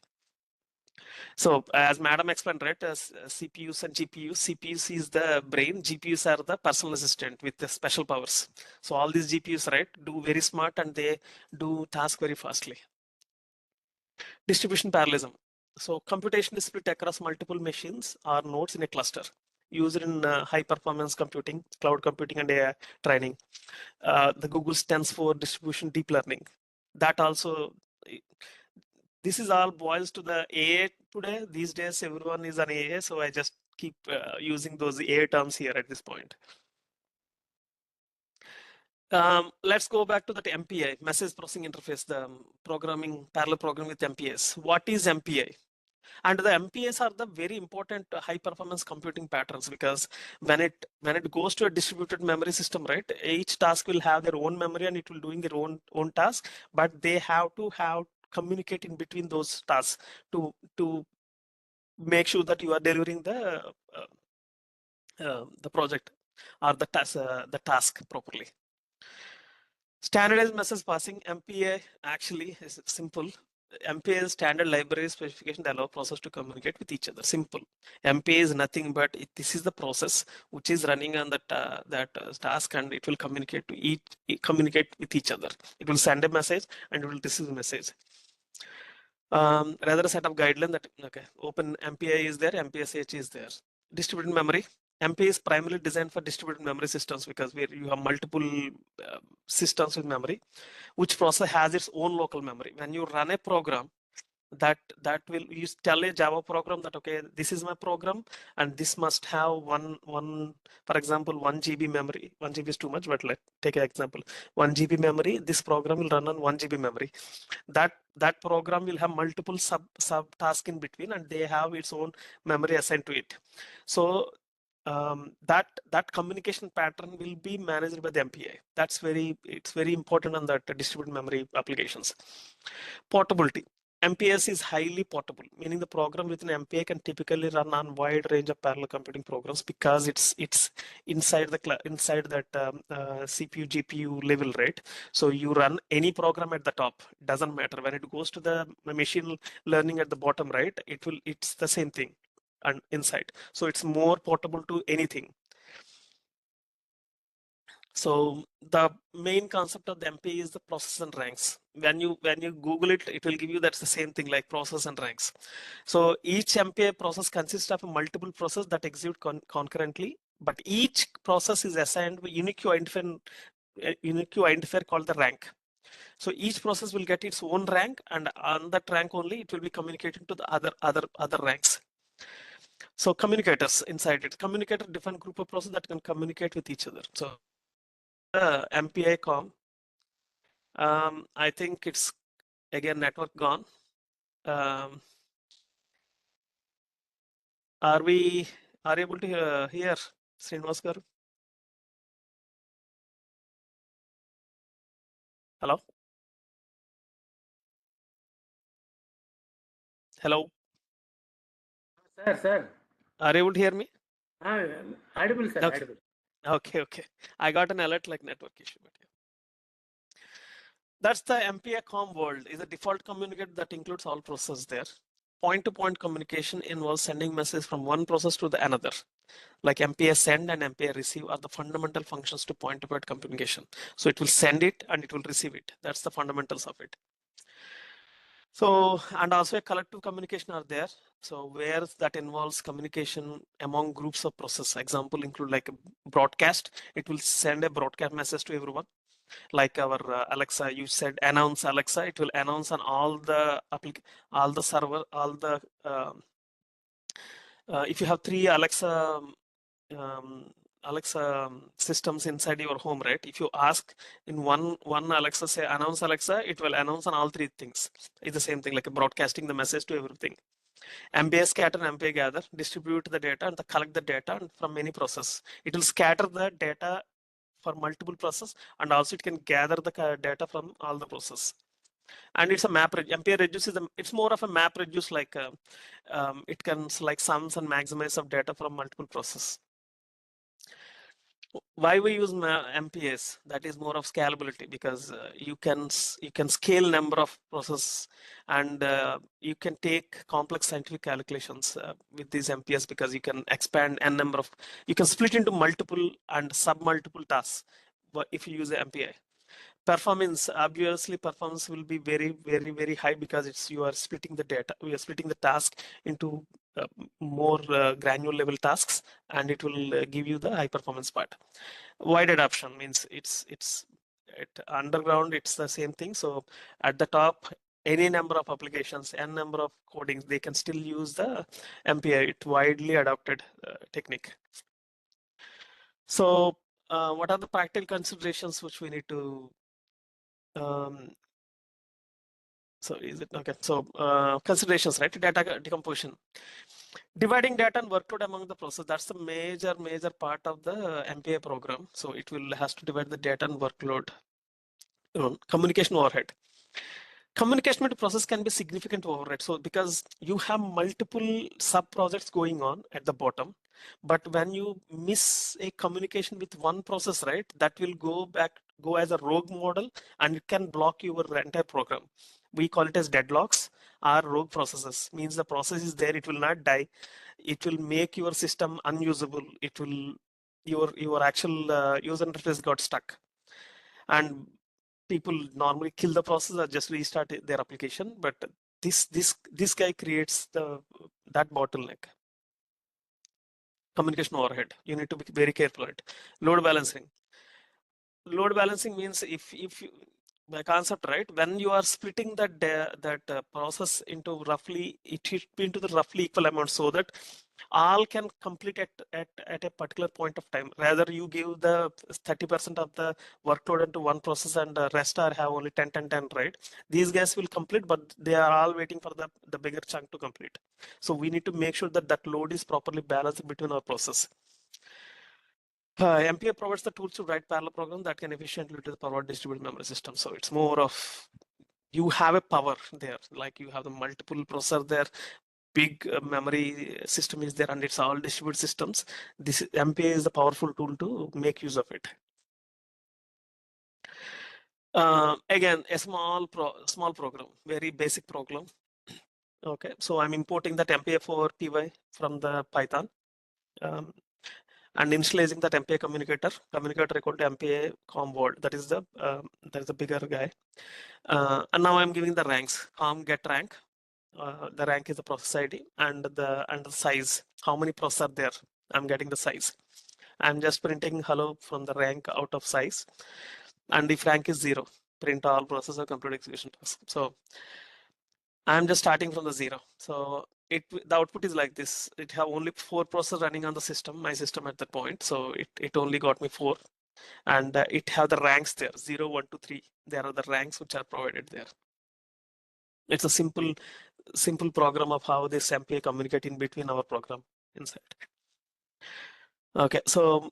So as Madam explained, right, CPUs and GPUs. CPUs is the brain, GPUs are the personal assistant with the special powers. So all these GPUs, right, do very smart and they do task very fastly. Distribution parallelism. So computation is split across multiple machines or nodes in a cluster, used in high performance computing, cloud computing, and AI training. The Google stands for distribution deep learning. That also, this is all boils to the AI today. These days, everyone is on AI, so I just keep using those AI terms here at this point. Let's go back to that MPI, message processing interface, the programming, parallel programming with MPS. What is MPI? And the MPS are the very important high performance computing patterns, because when it goes to a distributed memory system, right, each task will have their own memory and it will doing their own task, but they have to communicate in between those tasks to make sure that you are delivering the project or the task properly. Standardized message passing, MPA actually is simple. MPA is standard library specification that allow process to communicate with each other. Simple. MPA is nothing but this is the process which is running on that task, and it will communicate with each other. It will send a message and it will receive a message. Rather a set of guidelines that open MPI is there, MPSH is there. Distributed memory. MPI is primarily designed for distributed memory systems, because where you have multiple systems with memory, which process has its own local memory. When you run a program, that will, you tell a Java program that this is my program and this must have one for example 1 GB memory. 1 GB is too much, but let's take an example. 1 GB memory, this program will run on 1 GB memory. That program will have multiple sub tasks in between, and they have its own memory assigned to it. So that communication pattern will be managed by the MPI. It's very important on that distributed memory applications. Portability. MPS is highly portable, meaning the program within MPI can typically run on wide range of parallel computing programs, because it's inside that CPU GPU level, right? So you run any program at the top, doesn't matter. When it goes to the machine learning at the bottom, right, it's the same thing and inside. So it's more portable to anything. So the main concept of the MPI is the process and ranks. When you Google it, it will give you that's the same thing, like process and ranks. So each MPI process consists of a multiple process that execute concurrently, but each process is assigned a unique identifier called the rank. So each process will get its own rank, and on that rank only it will be communicating to the other ranks. So communicators inside it. Communicator, different group of processes that can communicate with each other. So MPI com. I think it's again network gone. Are we able to hear Srinivas garu? Hello? Hello? Sir. Are you able to hear me? Audible, sir. Okay. Audible. Okay. I got an alert like network issue. But yeah. That's the MPI com world. Is a default communicator that includes all processes there. Point-to-point communication involves sending messages from one process to the another. Like MPI send and MPI receive are the fundamental functions to point-to-point communication. So it will send it and it will receive it. That's the fundamentals of it. So, and also a collective communication are there. So where that involves communication among groups of process. Example include like a broadcast. It will send a broadcast message to everyone. Like our Alexa, you said announce Alexa. It will announce on all the server, all the if you have 3 Alexa Alexa systems inside your home, right? If you ask in one Alexa, say announce Alexa, it will announce on all three things. It's the same thing, like broadcasting the message to everything. MPA scatter and MPA gather, distribute the data and collect the data from any process. It will scatter the data for multiple processes, and also it can gather the data from all the processes. And it's a map. MPA reduce is it's more of a map reduce, like it can select sums and maximize of data from multiple processes. Why we use MPS? That is more of scalability, because you can scale number of processes, and you can take complex scientific calculations with these MPS, because you can expand n number of, you can split into multiple and sub multiple tasks if you use the MPI. Performance, obviously performance will be very high, because it's, you are splitting the data, we are splitting the task into more granular level tasks, and it will give you the high performance part. Wide adoption means it's at underground, it's the same thing. So at the top, any number of applications, n number of codings, they can still use the MPI. It's widely adopted technique. So what are the practical considerations which we need to so is it okay? So considerations, right? Data decomposition, dividing data and workload among the process. That's the major part of the MPA program. So it will has to divide the data and workload. Communication overhead. Communication with process can be significant overhead. So because you have multiple sub projects going on at the bottom, but when you miss a communication with one process, right, that will go as a rogue model, and it can block your entire program. We call it as deadlocks or rogue processes. Means the process is there, it will not die. It will make your system unusable. It will, your actual user interface got stuck, and people normally kill the process or just restart their application. But this guy creates that bottleneck. Communication overhead. You need to be very careful at load balancing. Load balancing means if you, by concept, right, when you are splitting that process into roughly, it should be into the roughly equal amount, so that all can complete at a particular point of time. Rather, you give the 30% of the workload into one process, and the rest are have only 10, right? These guys will complete, but they are all waiting for the bigger chunk to complete. So we need to make sure that that load is properly balanced between our process. MPA provides the tools to write parallel programs that can efficiently to the power distributed memory system. So it's more of, you have a power there, like you have the multiple processor there, big memory system is there, and it's all distributed systems. This MPA is the powerful tool to make use of it. Again, a small program, very basic program. Okay, so I'm importing that MPA4 PY from the Python. And initializing that MPA communicator equal to MPA com word. That is the bigger guy. And now I'm giving the ranks. Com get rank. The rank is the process ID and the size. How many process are there? I'm getting the size. I'm just printing hello from the rank out of size. And if rank is 0, print all process or complete execution task. So I'm just starting from the 0. So the output is like this. It have only 4 processes running on the system, my system at that point. So it only got me 4, and it have the ranks there, 0, 1, 2, 3. There are the ranks which are provided there. It's a simple program of how this MPA communicate in between our program inside. Okay, so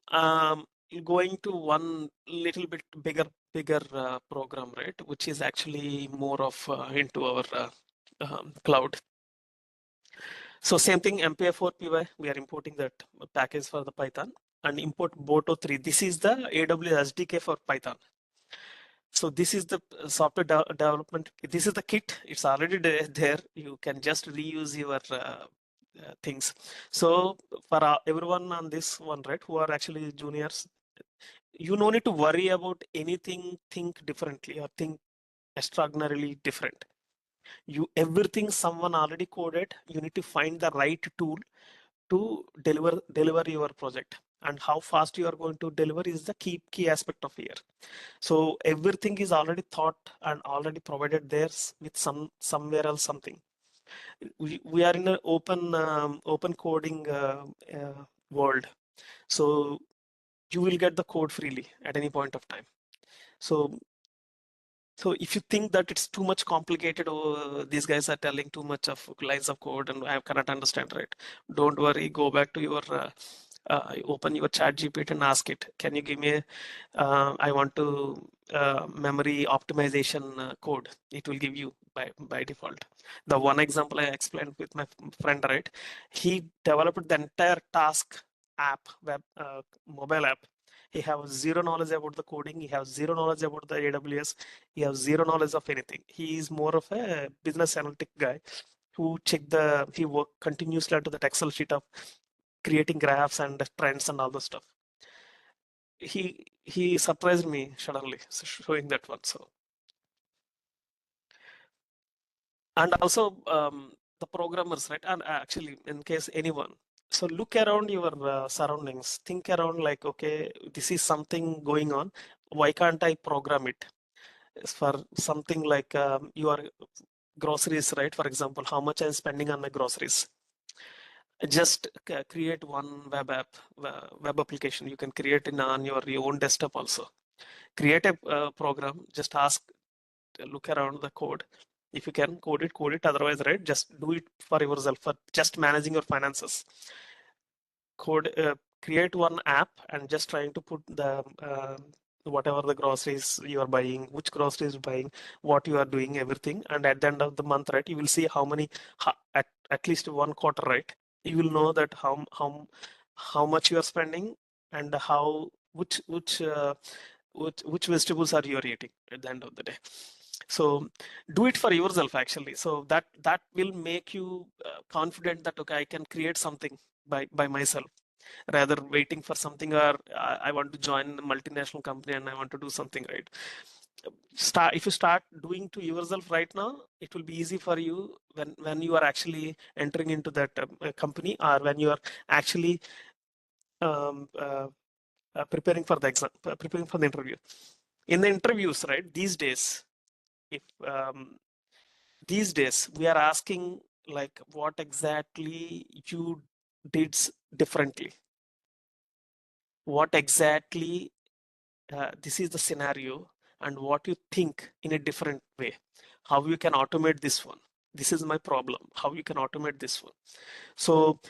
going to one little bit bigger program, right, which is actually more of into our cloud. So same thing, MPA4 PY, we are importing that package for the Python, and import Boto3. This is the AWS SDK for Python. So this is the software development. This is the kit. It's already there. You can just reuse your things. So for everyone on this one, right, who are actually juniors, you no need to worry about anything, think differently or think extraordinarily different. Everything someone already coded, you need to find the right tool to deliver your project, and how fast you are going to deliver is the key aspect of here. So everything is already thought and already provided there with somewhere else something. We are in an open coding world. So you will get the code freely at any point of time. So if you think that it's too much complicated, or these guys are telling too much of lines of code and I cannot understand, right? Don't worry, go back to your open your chat GPT and ask it, can you give me I want to memory optimization code. It will give you by default. The one example I explained with my friend, right? He developed the entire task app, web mobile app. He has zero knowledge about the coding. He has zero knowledge about the AWS. He has zero knowledge of anything. He is more of a business analytic guy who he work continuously onto that Excel sheet of creating graphs and trends and all the stuff. He surprised me suddenly showing that one. So, and also the programmers, right? And actually, in case anyone, so look around your surroundings, think around like, okay, this is something going on. Why can't I program it? For something like your groceries, right? For example, how much I'm spending on my groceries. Just create one web app, web application. You can create it on your own desktop also. Create a program, just look around the code. If you can code it. Otherwise, right, just do it for yourself, for just managing your finances. Create one app and just trying to put the whatever the groceries you are buying, which groceries you're buying, what you are doing, everything. And at the end of the month, right, you will see how many, at least one quarter, right, you will know that how much you are spending and which vegetables are you eating at the end of the day. So do it for yourself actually. So that will make you confident that, okay, I can create something by myself, rather waiting for something, or I want to join a multinational company and I want to do something, right? If you start doing to yourself right now, it will be easy for you when you are actually entering into that company, or when you are actually preparing for the exam, preparing for the interview. In the interviews, right, these days, if these days we are asking like what exactly you did differently, what exactly this is the scenario, and what you think in a different way, how you can automate this one. This is my problem, how you can automate this one. So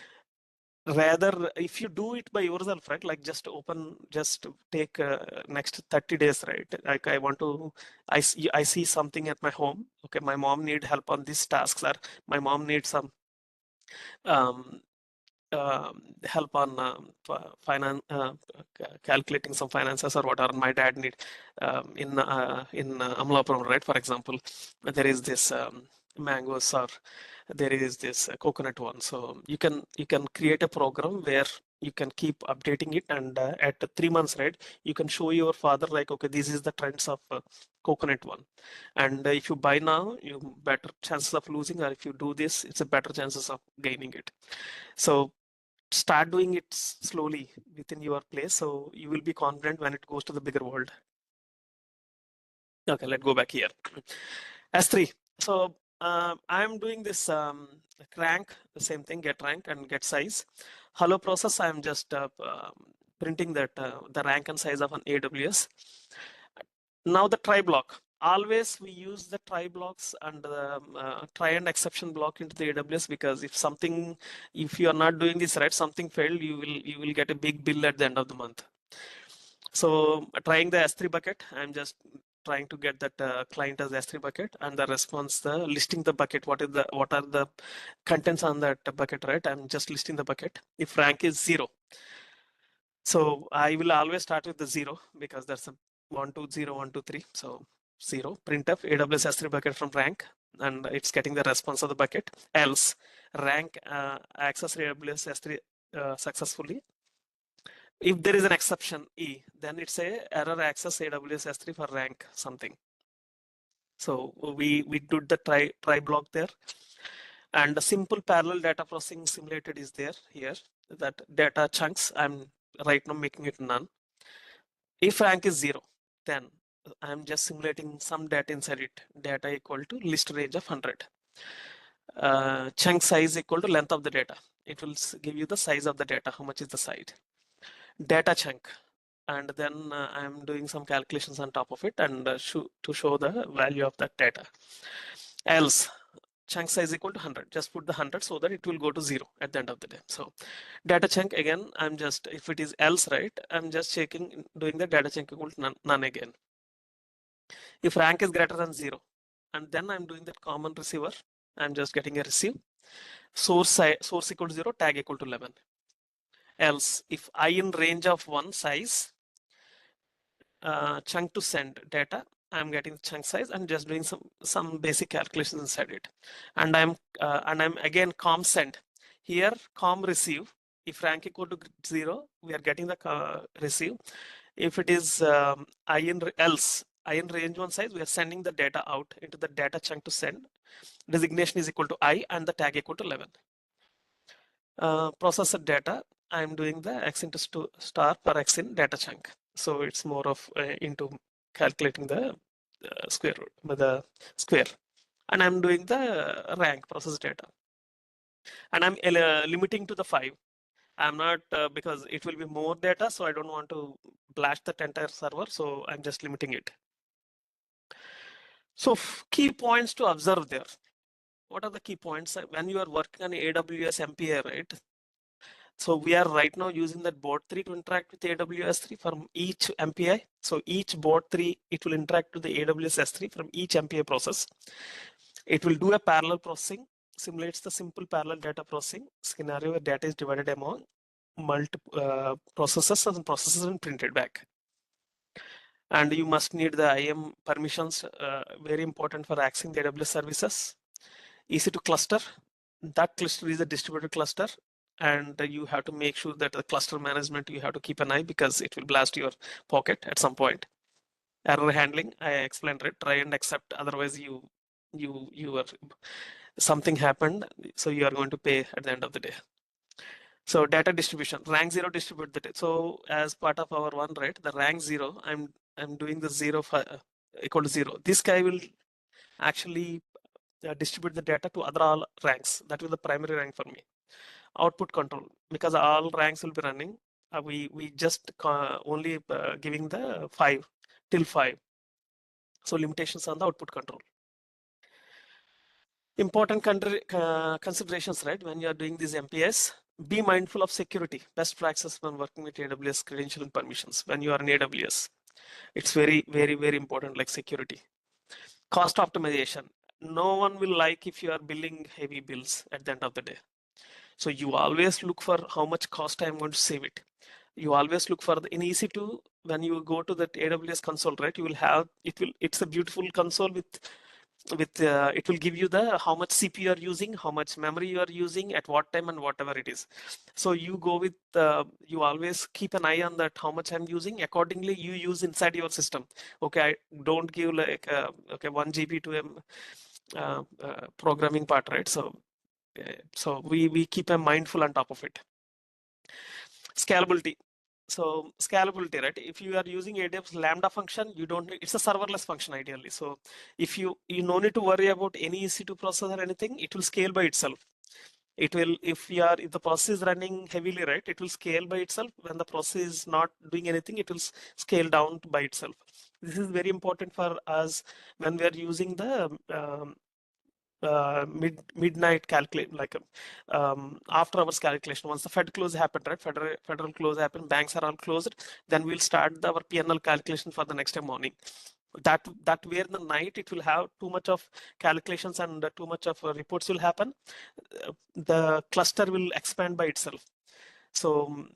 rather, if you do it by yourself, right, like just take next 30 days, right, like I see something at my home, okay, my mom need help on these tasks, or my mom needs some um, help on finance, calculating some finances or whatever. My dad need in Amlapuram, right? For example, there is this mangoes, or there is this coconut one. So you can create a program where you can keep updating it, and at 3 months, right, you can show your father like, okay, this is the trends of coconut one, and if you buy now, you better chances of losing, or if you do this, it's a better chances of gaining it. So start doing it slowly within your place, so you will be confident when it goes to the bigger world. Okay, let's go back here. S3. So I'm doing this rank, the same thing, get rank and get size. Hello process, I'm just printing that the rank and size of an AWS. Now the try block. Always we use the try blocks and the try and exception block into the AWS, because if you are not doing this right, something failed, you will get a big bill at the end of the month. So trying the S3 bucket, I'm just trying to get that client as S3 bucket, and the response, the listing the bucket, what are the contents on that bucket, right? I'm just listing the bucket. If rank is 0, so I will always start with the 0, because that's a 1 2 0 1 2 3. So 0 printf AWS S3 bucket from rank, and it's getting the response of the bucket. Else rank access AWS S3 successfully. If there is an exception E, then it's a error access AWS S3 for rank something. So we did the try block there, and a simple parallel data processing simulated is there here. That data chunks, I'm right now making it none. If rank is 0, then I'm just simulating some data inside it. Data equal to list range of 100. Chunk size equal to length of the data. It will give you the size of the data, how much is the size. Data chunk. and then I'm doing some calculations on top of it and to show the value of that data. Else, chunk size equal to 100. Just put the 100 so that it will go to 0 at the end of the day. So data chunk again, I'm just, if it is else, right, I'm just checking, doing the data chunk equal to none again. If rank is greater than 0, and then I'm doing that common receiver, I'm just getting a receive. Source equal to 0, tag equal to 11. Else, if I in range of 1 size, chunk to send data, I'm getting the chunk size and just doing some basic calculations inside it. And I'm again com send. Here com receive. If rank equal to 0, we are getting the receive. If it is else I in range 1 size, we are sending the data out into the data chunk to send. Designation is equal to I and the tag equal to 11. Processor data, I'm doing the x into star per x in data chunk. So it's more of into calculating the square root, the square. And I'm doing the rank process data. And I'm limiting to the 5. I'm not, because it will be more data, so I don't want to blast that entire server. So I'm just limiting it. So key points to observe there. What are the key points? When you are working on AWS MPA, right? So we are right now using that board 3 to interact with AWS 3 from each MPI. So each board 3, it will interact to the AWS S3 from each MPI process. It will do a parallel processing, simulates the simple parallel data processing scenario where data is divided among multiple processes and printed back. And you must need the IAM permissions, very important for accessing the AWS services. EC2 cluster, that cluster is a distributed cluster, and you have to make sure that the cluster management, you have to keep an eye because it will blast your pocket at some point. Error handling, I explained it, try and accept, otherwise you are, something happened, so you are going to pay at the end of the day. So data distribution, rank 0 distribute the data. So as part of our one, right, the rank 0, I'm doing the 0 equal to 0. This guy will actually distribute the data to other all ranks. That will be the primary rank for me. Output control, because all ranks will be running. We just only giving the 5 till 5. So limitations on the output control. Important considerations, right? When you are doing these MPS, be mindful of security. Best practices when working with AWS credential and permissions. When you are in AWS, it's very, very, very important, like security. Cost optimization. No one will like if you are billing heavy bills at the end of the day. So you always look for how much cost I'm going to save it. You always look for in EC2, when you go to that AWS console, right? You will have it's a beautiful console with it will give you the how much CPU you are using, how much memory you are using, at what time, and whatever it is. So you go with you always keep an eye on that, how much I'm using. Accordingly, you use inside your system. Okay, I don't give like okay 1 GB to programming part, right? So we keep a mindful on top of it. Scalability. So scalability, right? If you are using AWS Lambda function, you don't need, it's a serverless function ideally. So if you no need to worry about any EC2 process or anything, it will scale by itself. It will, if the process is running heavily, right, it will scale by itself. When the process is not doing anything, it will scale down by itself. This is very important for us when we are using the midnight calculate, like after hours calculation. Once the Fed close happened, right, federal close happened, banks are all closed, then we'll start our PNL calculation for the next day morning. That where in the night it will have too much of calculations and too much of reports will happen. The cluster will expand by itself. So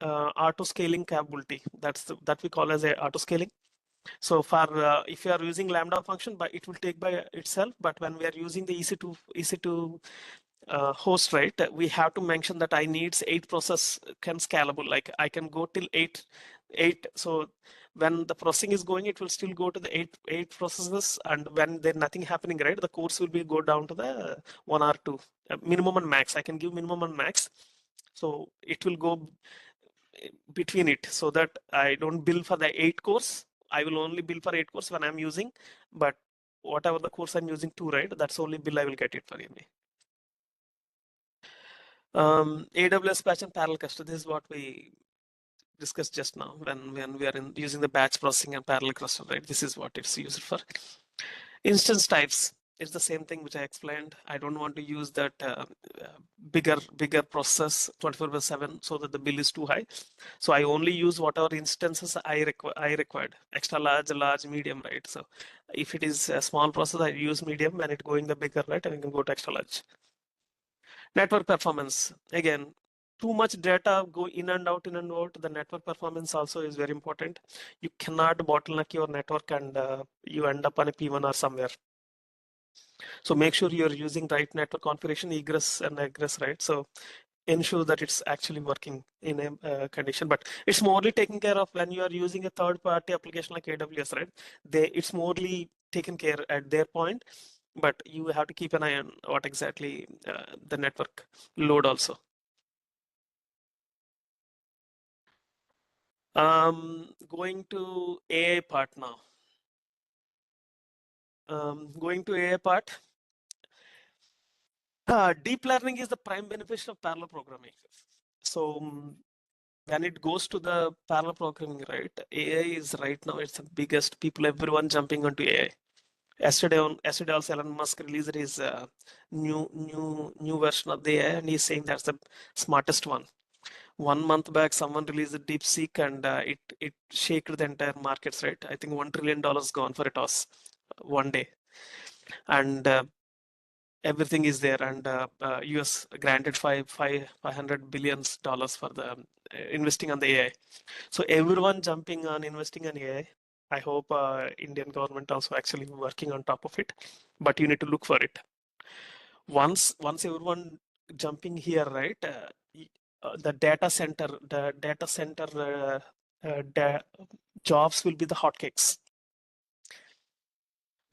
auto scaling capability, that we call as a auto scaling. So for if you are using Lambda function, but it will take by itself. But when we are using the EC2 host, right, we have to mention that I needs 8 process can scalable. Like I can go till 8. So when the processing is going, it will still go to the 8 processes, and when there's nothing happening, right, the course will be go down to the 1 or 2 minimum and max. I can give minimum and max, so it will go between it, so that I don't bill for the 8 course. I will only bill for 8 course when I'm using, but whatever the course I'm using 2, right, that's only bill I will get it for me. AWS patch and parallel cluster. This is what we discussed just now when we are using the batch processing and parallel cluster, right? This is what it's used for. Instance types. It's the same thing which I explained. I don't want to use that bigger process 24/7 so that the bill is too high. So I only use whatever instances I required. Extra large, large, medium, right? So if it is a small process, I use medium. When it going the bigger, right, and I can go to extra large. Network performance. Again, too much data go in and out, in and out. The network performance also is very important. You cannot bottleneck your network and you end up on a P1 or somewhere. So make sure you're using right network configuration, egress and egress, right? So ensure that it's actually working in a condition, but it's morely taken care of when you are using a third-party application like AWS, right? It's morely taken care at their point, but you have to keep an eye on what exactly the network load also. Going to AI part now. Going to AI part. Deep learning is the prime benefit of parallel programming. So when it goes to the parallel programming, right? AI is right now, it's the biggest, everyone jumping onto AI. Yesterday also Elon Musk released his new version of the AI, and he's saying that's the smartest one. 1 month back, someone released a DeepSeek, and it shaked the entire markets, right? I think $1 trillion gone for a toss one day, and everything is there. And US granted $500 billion for the investing on the AI. So everyone jumping on investing on AI. I hope Indian government also actually working on top of it, but you need to look for it. Once everyone jumping here, right? The data center jobs will be the hotcakes.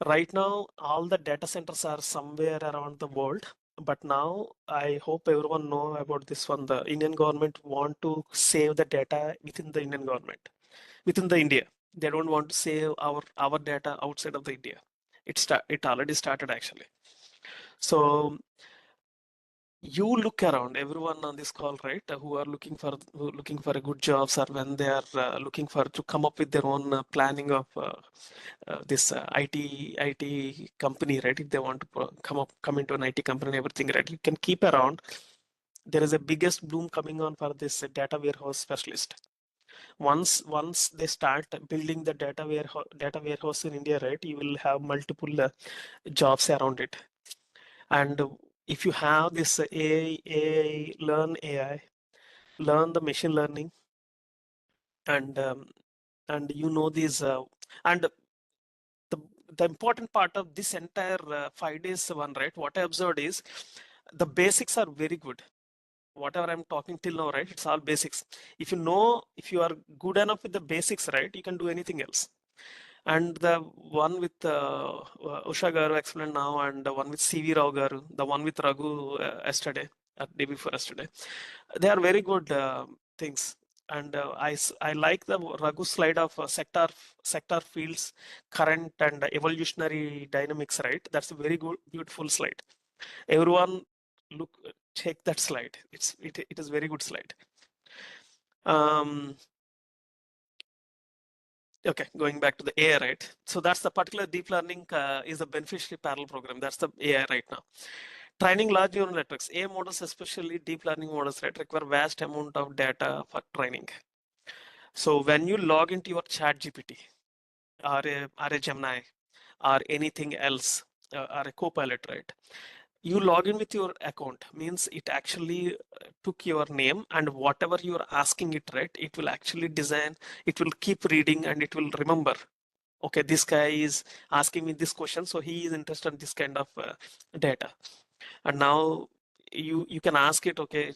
Right now, all the data centers are somewhere around the world, but now I hope everyone know about this one. The Indian government want to save the data within the Indian government, within the India. They don't want to save our data outside of the India. It already started actually. So you look around, everyone on this call, right, who are looking for a good jobs, or when they are looking for to come up with their own planning of this IT company, right? If they want to come into an IT company and everything, right? You can keep around. There is a biggest bloom coming on for this data warehouse specialist. Once they start building the data warehouse in India, right? You will have multiple jobs around it. And if you have this learn the machine learning, and you know these and the important part of this entire 5 days one, right? What I observed is the basics are very good. Whatever I'm talking till now, right? It's all basics. If you are good enough with the basics, right? You can do anything else. And the one with Usha Garu explained now, and the one with CV Rao Garu, the one with Raghu yesterday, day before yesterday, they are very good things. And I like the Raghu slide of sector fields, current and evolutionary dynamics, right? That's a very good, beautiful slide. Everyone check that slide. It is very good slide. Okay, going back to the AI, right? So that's the particular deep learning is a beneficiary parallel program. That's the AI right now. Training large neural networks. AI models, especially deep learning models, right, require vast amount of data for training. So when you log into your chat GPT or a Gemini or anything else, or a Copilot, right? You log in with your account, means it actually took your name, and whatever you're asking it, right, it will actually design, it will keep reading, and it will remember, okay, this guy is asking me this question, so he is interested in this kind of data. And now you can ask it, okay,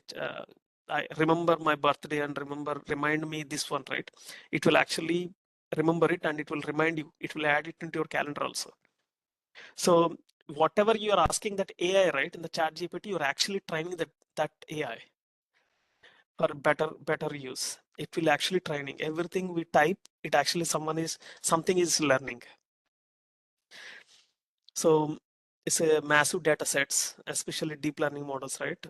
I remember my birthday and remind me this one, right? It will actually remember it, and it will remind you, it will add it into your calendar also. So whatever you are asking that AI, right, in the chat GPT, you're actually training that AI for better use. It will actually training everything we type. It actually something is learning. So it's a massive data sets, especially deep learning models, right?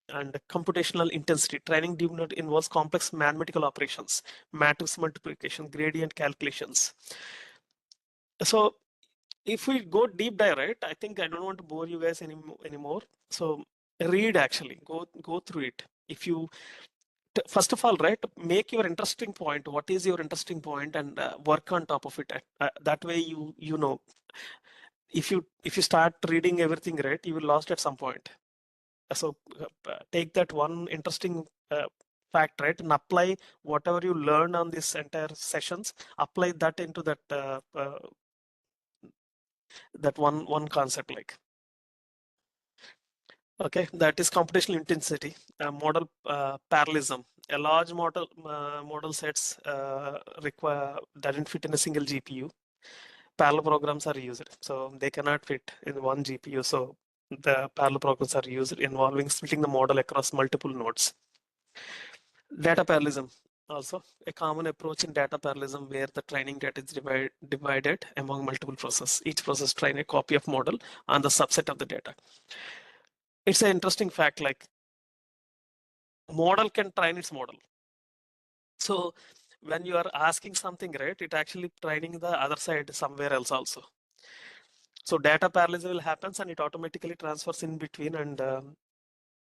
and computational intensity. Training deep neural involves complex mathematical operations, matrix multiplication, gradient calculations. So if we go deep dive, right, I think I don't want to bore you guys anymore. So read, actually, go through it. If you first of all, right, make your interesting point. What is your interesting point, and work on top of it. That way, you know, if you start reading everything, right, you will lost at some point. So take that one interesting fact, right, and apply whatever you learn on this entire sessions. Apply that into that that one concept, like. Okay, that is computational intensity. Model parallelism. A large model sets require doesn't fit in a single GPU. Parallel programs are used, so they cannot fit in one GPU. So the parallel programs are used, involving splitting the model across multiple nodes. Data parallelism, also a common approach in data parallelism, where the training data is divided among multiple processes. Each process train a copy of model on the subset of the data. It's an interesting fact, like model can train its model. So when you are asking something, right, it actually training the other side somewhere else also. So data parallelism will happen, and it automatically transfers in between, and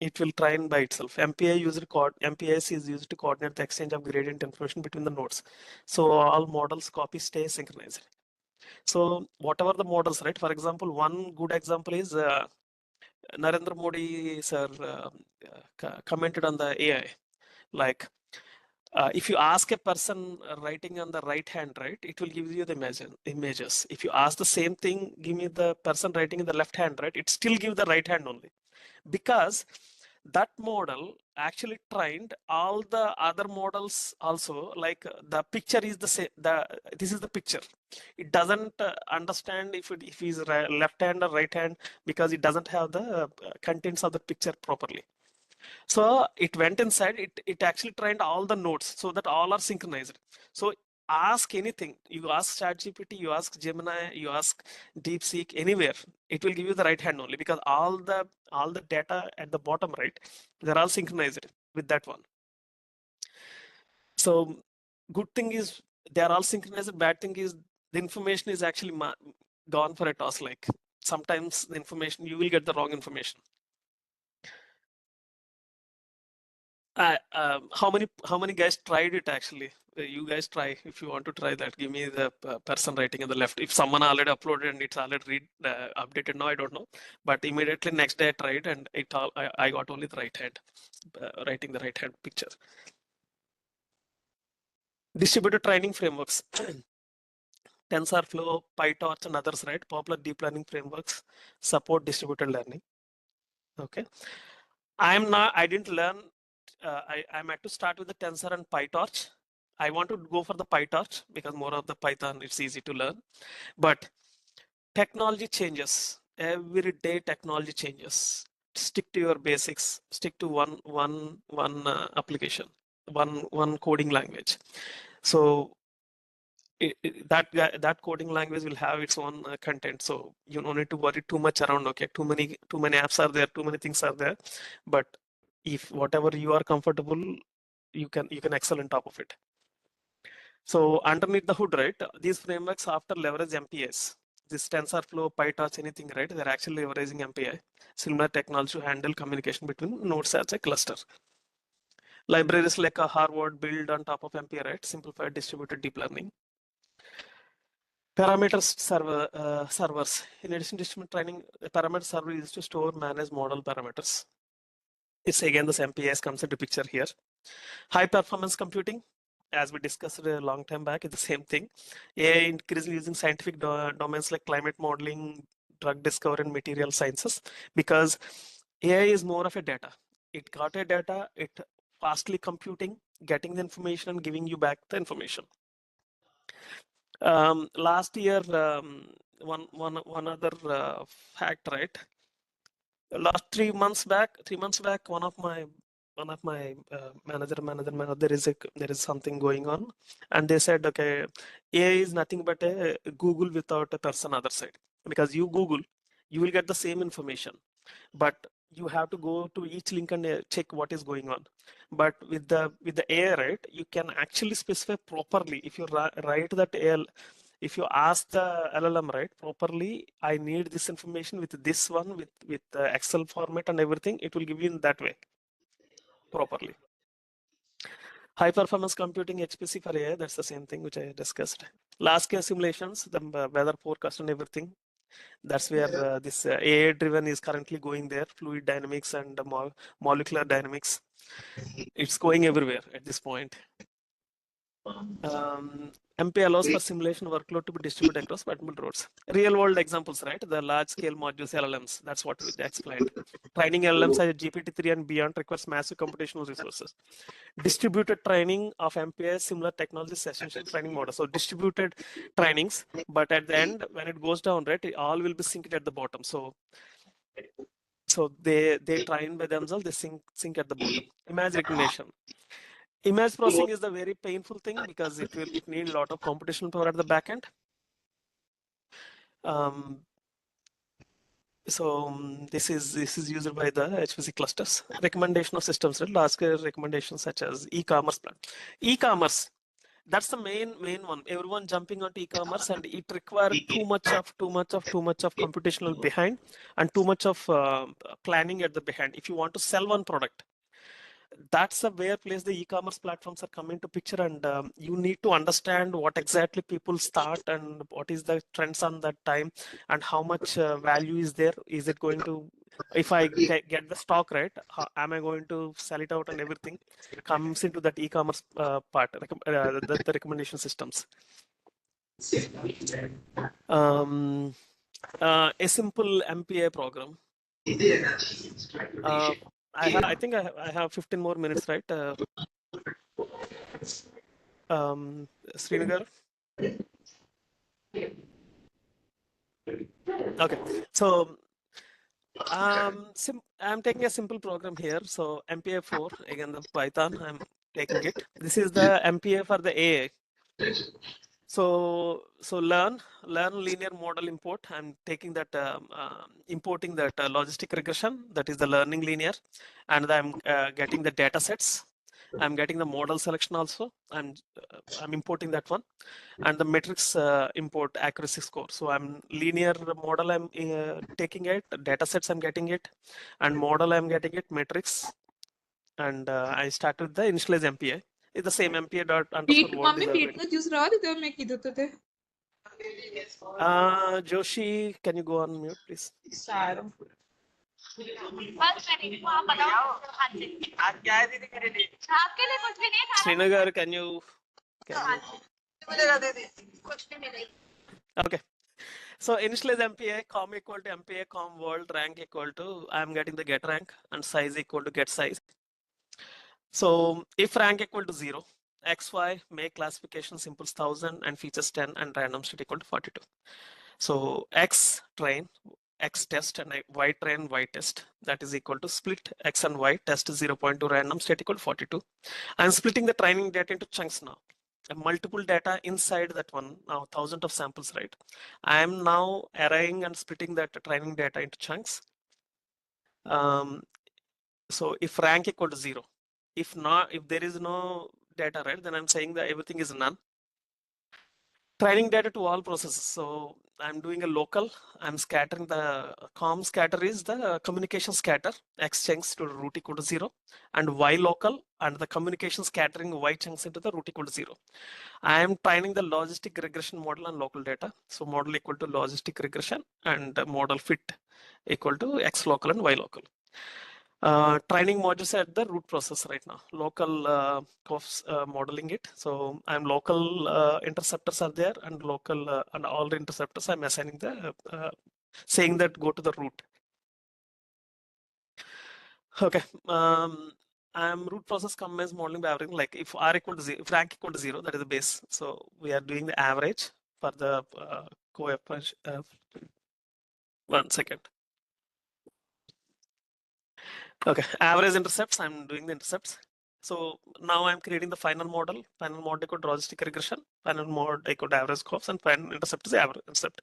it will train by itself. MPIS is used to coordinate the exchange of gradient information between the nodes. So all models copy stay synchronized. So whatever the models, right? For example, one good example is Narendra Modi sir commented on the AI, like. If you ask a person writing on the right hand, right, it will give you the images. If you ask the same thing, give me the person writing in the left hand, right, it still give the right hand only, because that model actually trained all the other models also. Like the picture is the same. This is the picture. It doesn't understand if he's left hand or right hand, because it doesn't have the contents of the picture properly. So it went inside, it actually trained all the nodes so that all are synchronized. So ask anything, you ask ChatGPT, you ask Gemini, you ask DeepSeek, anywhere, it will give you the right hand only, because all the data at the bottom, right, they're all synchronized with that one. So good thing is they are all synchronized. Bad thing is the information is actually gone for a toss. Like sometimes the information, you will get the wrong information. How many guys tried it actually? You guys try, if you want to try that. Give me the person writing on the left. If someone already uploaded and it's already updated now, I don't know. But immediately next day I tried, and I got only the right hand, writing the right hand picture. Distributed training frameworks. TensorFlow, PyTorch, and others, right? Popular deep learning frameworks support distributed learning. Okay. I didn't learn. I'm at to start with the Tensor and PyTorch. I want to go for the PyTorch because more of the Python, it's easy to learn. But technology changes. Every day technology changes. Stick to your basics. Stick to one application, one coding language. So that coding language will have its own content. So you don't need to worry too much around, okay, too many apps are there, too many things are there. But if whatever you are comfortable, you can excel on top of it. So underneath the hood, right, these frameworks after leverage MPIs. This TensorFlow, PyTorch, anything, right, they're actually leveraging MPI, similar technology to handle communication between nodes as a cluster. Libraries like a Harvard build on top of MPI, right, simplified distributed deep learning. Parameters servers. In addition to distributed training, a parameter server is to store, manage model parameters. It's again this MPIs comes into picture here. High performance computing, as we discussed a long time back, is the same thing. AI increasingly using scientific domains like climate modeling, drug discovery, and material sciences, because AI is more of a data. It got a data, it fastly computing, getting the information and giving you back the information. Last year, one other fact, right? Last 3 months back, one of my manager, there is something going on, and they said, okay, AI is nothing but a Google without a person other side, because you Google, you will get the same information, but you have to go to each link and check what is going on. But with the AI, right, you can actually specify properly. If you write that AL, if you ask the LLM, right, properly, I need this information with this one, with the Excel format and everything, it will give you in that way properly. High performance computing, HPC for AI, that's the same thing which I discussed. Large scale simulations, the weather forecast and everything. That's where this AI driven is currently going there. Fluid dynamics and molecular dynamics. It's going everywhere at this point. MP allows for simulation workload to be distributed across multiple roads. Real world examples, right? The large scale modules LLMs. That's what they explained. Training LLMs as GPT-3 and beyond requires massive computational resources. Distributed training of MPI similar technologies essential training model. So distributed trainings, but at the end, when it goes down, right, it all will be synced at the bottom. So they train by themselves, they sync at the bottom. Image recognition. Image processing is the very painful thing because it need a lot of computational power at the back end. This is used by the HPC clusters. Recommendation of systems, right? Large scale recommendations such as e-commerce plan. E-commerce, that's the main one. Everyone jumping onto e-commerce, and it requires too much of computational behind and too much of planning at the behind. If you want to sell one product, that's the where place the e-commerce platforms are coming to picture, and you need to understand what exactly people start and what is the trends on that time and how much value is there. Is it going to, if I get the stock right, how am I going to sell it out, and everything comes into that e-commerce part, the recommendation systems. A simple MPA program. I think I have 15 more minutes, right? Srinagar. Okay, so I'm taking a simple program here. So MPA4, again the Python, I'm taking it. This is the MPA for the AI. So learn linear model import. I'm taking that importing that logistic regression, that is the learning linear, and I'm getting the data sets. I'm getting the model selection also. I'm importing that one, and the metrics import accuracy score. So I'm linear model, I'm taking it, data sets I'm getting it, and model I'm getting it, metrics, and I start with the initialize MPA. It's the same MPA dot underscore world is already. Joshi, can you go on mute, please? Srinagar, can you? Okay. So initialize MPA, com equal to MPA, com world, rank equal to, I'm getting the get rank, and size equal to get size. So if rank equal to 0, XY, make classification simples 1000 and features 10 and random state equal to 42. So X train, X test, and Y train, Y test, that is equal to split X and Y test 0.2 random state equal to 42. I'm splitting the training data into chunks now. Multiple data inside that one, now thousands of samples, right? I am now arraying and splitting that training data into chunks. So if rank equal to 0, if there is no data, right, then I'm saying that everything is none. Training data to all processes. So I'm doing a local, I'm scattering the com scatter is the communication scatter, X chunks to root equal to 0, and Y local, and the communication scattering Y chunks into the root equal to 0. I am training the logistic regression model on local data. So model equal to logistic regression, and model fit equal to X local and Y local. Training modules at the root process right now. Local modeling it. So I'm local interceptors are there, and local and all the interceptors I'm assigning the saying that go to the root. Okay. I'm root process combines modeling by averaging, like if R equal to 0, if rank equal to 0, that is the base. So we are doing the average for the coefficient. 1 second. Okay, average intercepts, I'm doing the intercepts. So now I'm creating the final model equal to logistic regression, final model equal to average curves, and final intercept is the average intercept.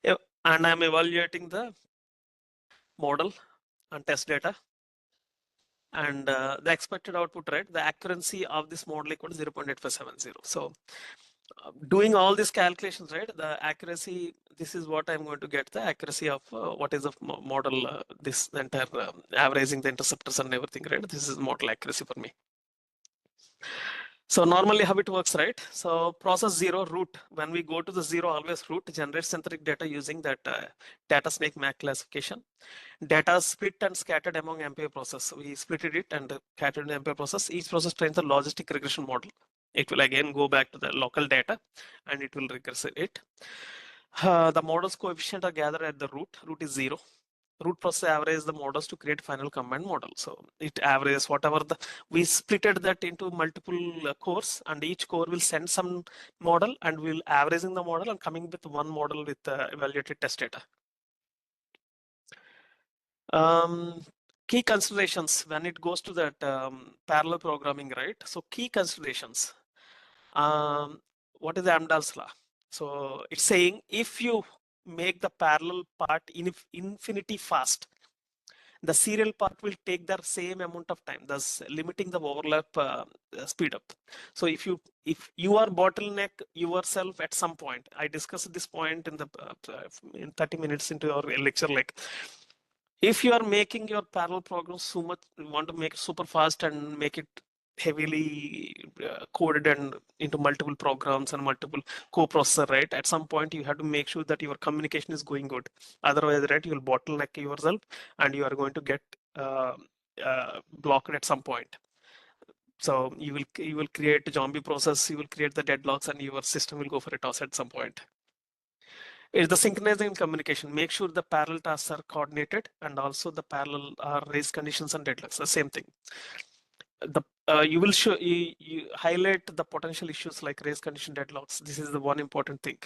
And I'm evaluating the model and test data. And the expected output, right? The accuracy of this model equal to 0.8570. So doing all these calculations, right? The accuracy, this is what I'm going to get the accuracy of what is the model, this entire averaging the interceptors and everything, right? This is model accuracy for me. So normally how it works, right? So process 0 root, when we go to the 0, always root generates synthetic data using that data snake MAC classification. Data split and scattered among MPA process. We splitted it and scattered in MPA process. Each process trains the logistic regression model. It will again go back to the local data and it will regress it. The model's coefficient are gathered at the root. Root is 0. Root process averages the models to create final combined model. So it averages whatever we splitted that into multiple cores, and each core will send some model and we'll averaging the model and coming with one model with evaluated test data. Key considerations when it goes to that parallel programming, right? So key considerations. What is the Amdahl's law? So it's saying if you make the parallel part infinity fast, the serial part will take the same amount of time, thus limiting the overlap speed up. So if you are bottleneck yourself at some point, I discussed this point in the in 30 minutes into our lecture, like if you are making your parallel program so much, you want to make it super fast and make it heavily coded and into multiple programs and multiple co-processor, right? At some point, you have to make sure that your communication is going good. Otherwise, right, you will bottleneck yourself and you are going to get blocked at some point. So you will create a zombie process, you will create the deadlocks, and your system will go for a toss at some point. Is the synchronizing communication. Make sure the parallel tasks are coordinated and also the parallel race conditions and deadlocks, the same thing. You will show you highlight the potential issues like race condition deadlocks. This is the one important thing.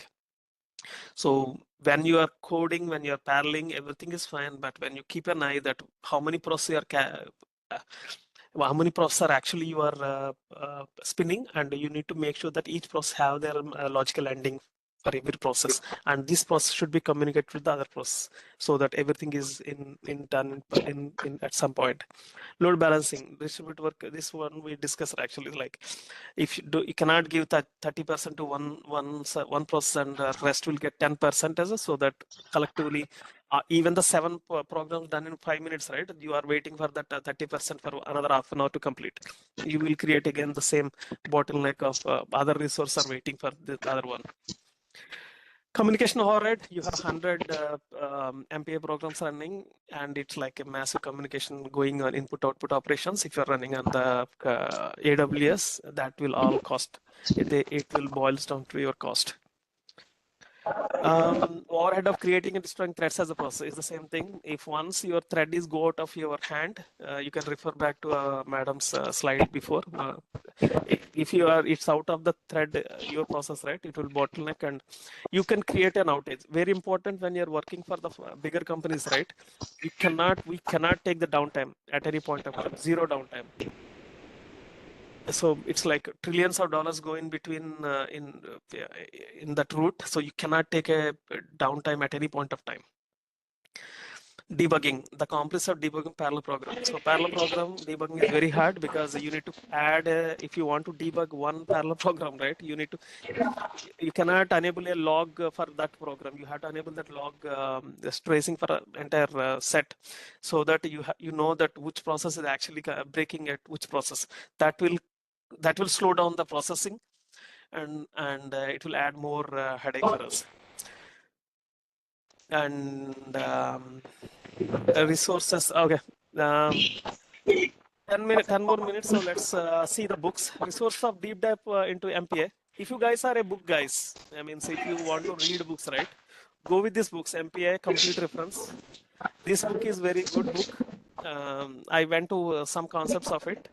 So when you are coding, when you are paralleling, everything is fine, but when you keep an eye that how many processors actually you are spinning, and you need to make sure that each process have their logical ending for every process, and this process should be communicated with the other process so that everything is done at some point. Load balancing, distributed work, this one we discussed actually, like if you cannot give that 30% to one process and the rest will get 10% as a, so that collectively even the 7 programs done in 5 minutes, right? You are waiting for that 30% for another half an hour to complete. You will create again the same bottleneck of other resources are waiting for the other one. Communication overhead, you have 100 MPA programs running, and it's like a massive communication going on input-output operations. If you're running on the AWS, that will all cost. It will boils down to your cost. Overhead of creating and destroying threads as a process is the same thing. If once your thread is go out of your hand, you can refer back to madam's slide before. If it's out of the thread, your process, right, it will bottleneck and you can create an outage. Very important when you're working for the bigger companies, right? We cannot take the downtime at any point of time, zero downtime. So it's like trillions of dollars go in between in that route. So you cannot take a downtime at any point of time. Debugging, the complex of debugging parallel program. So parallel program debugging is very hard because you need to add if you want to debug one parallel program, right? You cannot enable a log for that program. You have to enable that log tracing for an entire set, so that you know that which process is actually breaking at which process. That will slow down the processing, and it will add more headache for us. And resources, okay. 10 more minutes, so let's see the books. Resource of deep dive into MPA. If you guys are a book guys, I mean, so if you want to read books, right, go with these books. MPA complete reference. This book is very good book. I went to some concepts of it,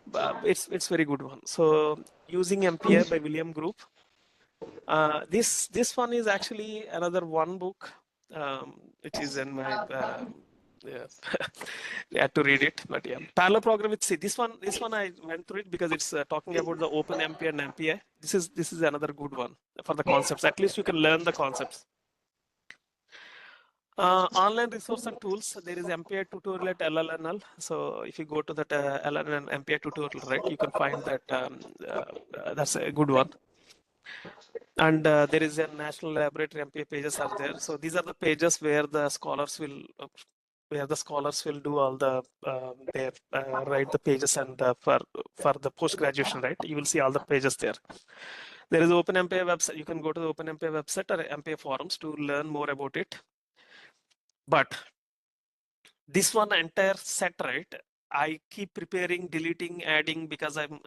but it's very good one. So using MPA by William Group. This one is actually another one book, which is in my yeah. You had to read it, but yeah. Parallel program with C. This one I went through it because it's talking about the open MPA and MPA. This is another good one for the concepts. At least you can learn the concepts. Online resource and tools. There is MPI tutorial at LLNL. So if you go to that LLNL MPI tutorial, right, you can find that that's a good one. And there is a National Laboratory MPI pages are there. So these are the pages where the scholars will do all the their write the pages, and for the post graduation, right, you will see all the pages there. There is Open MPI website. You can go to the Open MPI website or MPI forums to learn more about it. But this one entire set, right, I keep preparing, deleting, adding, because I'm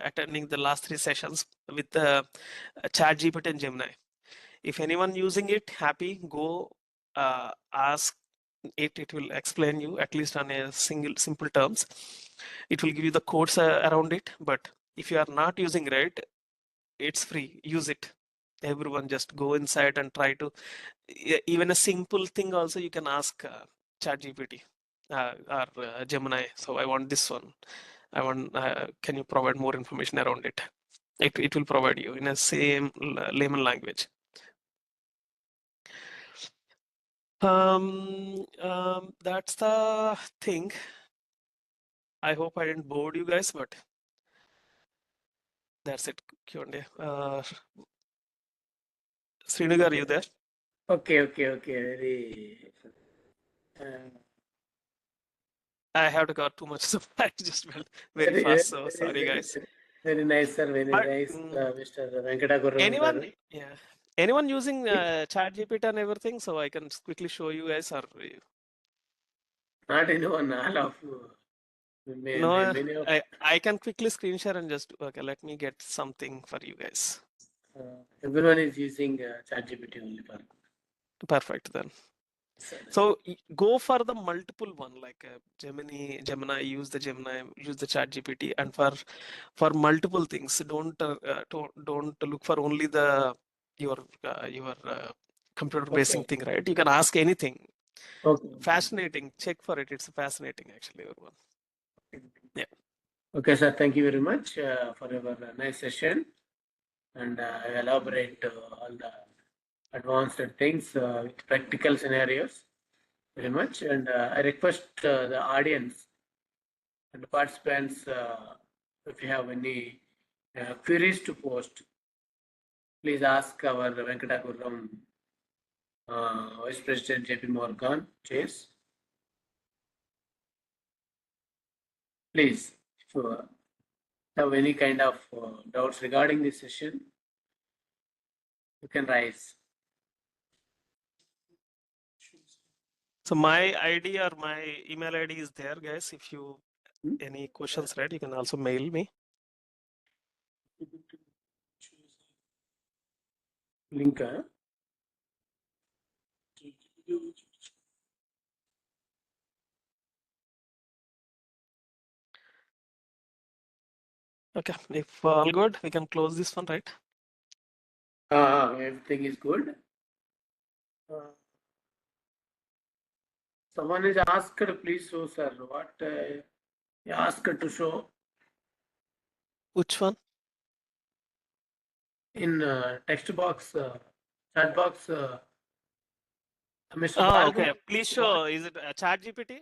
attending the last 3 sessions with ChatGPT and Gemini. If anyone using it, happy, go ask it. It will explain you, at least on a simple terms. It will give you the codes around it. But if you are not using, right, it's free. Use it. Everyone just go inside and try to, even a simple thing also you can ask ChatGPT or Gemini. So I want this one. I want, can you provide more information around it? It will provide you in a same layman language. That's the thing. I hope I didn't bore you guys, but that's it. Q&A. Srinagar, are you there? Okay. Very. I have to got too much, so I just went very fast. So sorry, guys. Very nice, sir. Very But, nice, Mr. Venkata Gurram. anyone, yeah, anyone using ChatGPT and everything, so I can quickly show you guys, or Not anyone, all of you. no? Many of I can quickly screen share and just, okay, let me get something for you guys. everyone is using ChatGPT only for. Perfect then. So go for the multiple one, like Gemini, use the ChatGPT, and for multiple things. Don't look for only your computer basing thing, right? You can ask anything. Okay. Fascinating. Check for it. It's fascinating, actually, everyone. Yeah. Okay, sir. Thank you very much for your nice session, and I elaborate all the advanced things with practical scenarios very much. And I request the audience and participants, if you have any queries to post, please ask our Venkata Gurram, Vice President JP Morgan Chase. Please, if you have any kind of doubts regarding this session, you can raise. So my ID or my email ID is there, guys. If you any questions, right, you can also mail me. Link. Okay, if all good, we can close this one, right? Everything is good. Someone is asked, please show, sir, what you asked to show Which one? in text box, chat box. Mr. Oh, Balaji, okay. Please show. Is it ChatGPT?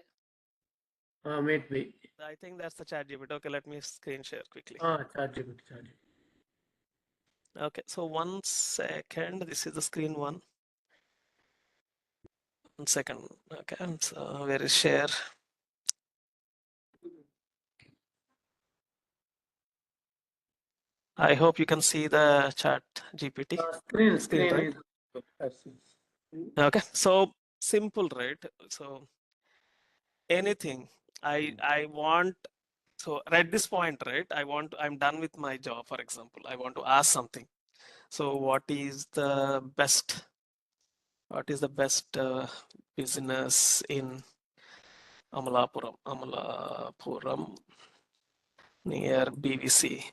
Maybe. I think that's the ChatGPT. Okay, let me screen share quickly. ChatGPT. Okay, so 1 second. This is the screen one. 1 second. Okay, so where is share? I hope you can see the ChatGPT. Screen, right? is. Okay, so simple, right? So anything I want. So at this point, right, I'm done with my job, for example. I want to ask something. So what is the best business in Amalapuram near BBC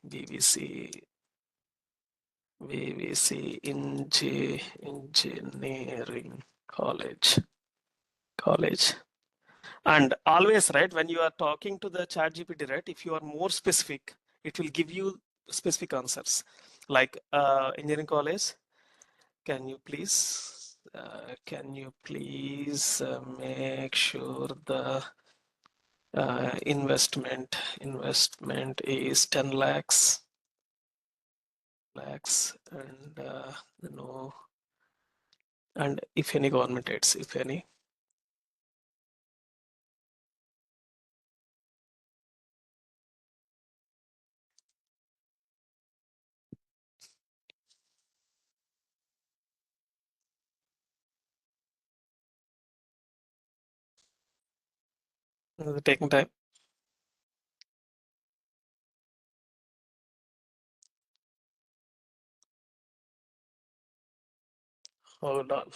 Engineering College. And always, right, when you are talking to the ChatGPT, right, if you are more specific, it will give you specific answers. Like engineering college, can you please Can you please make sure the investment is 10 lakhs and no, and if any government aids, if any. Taking time. Hold on.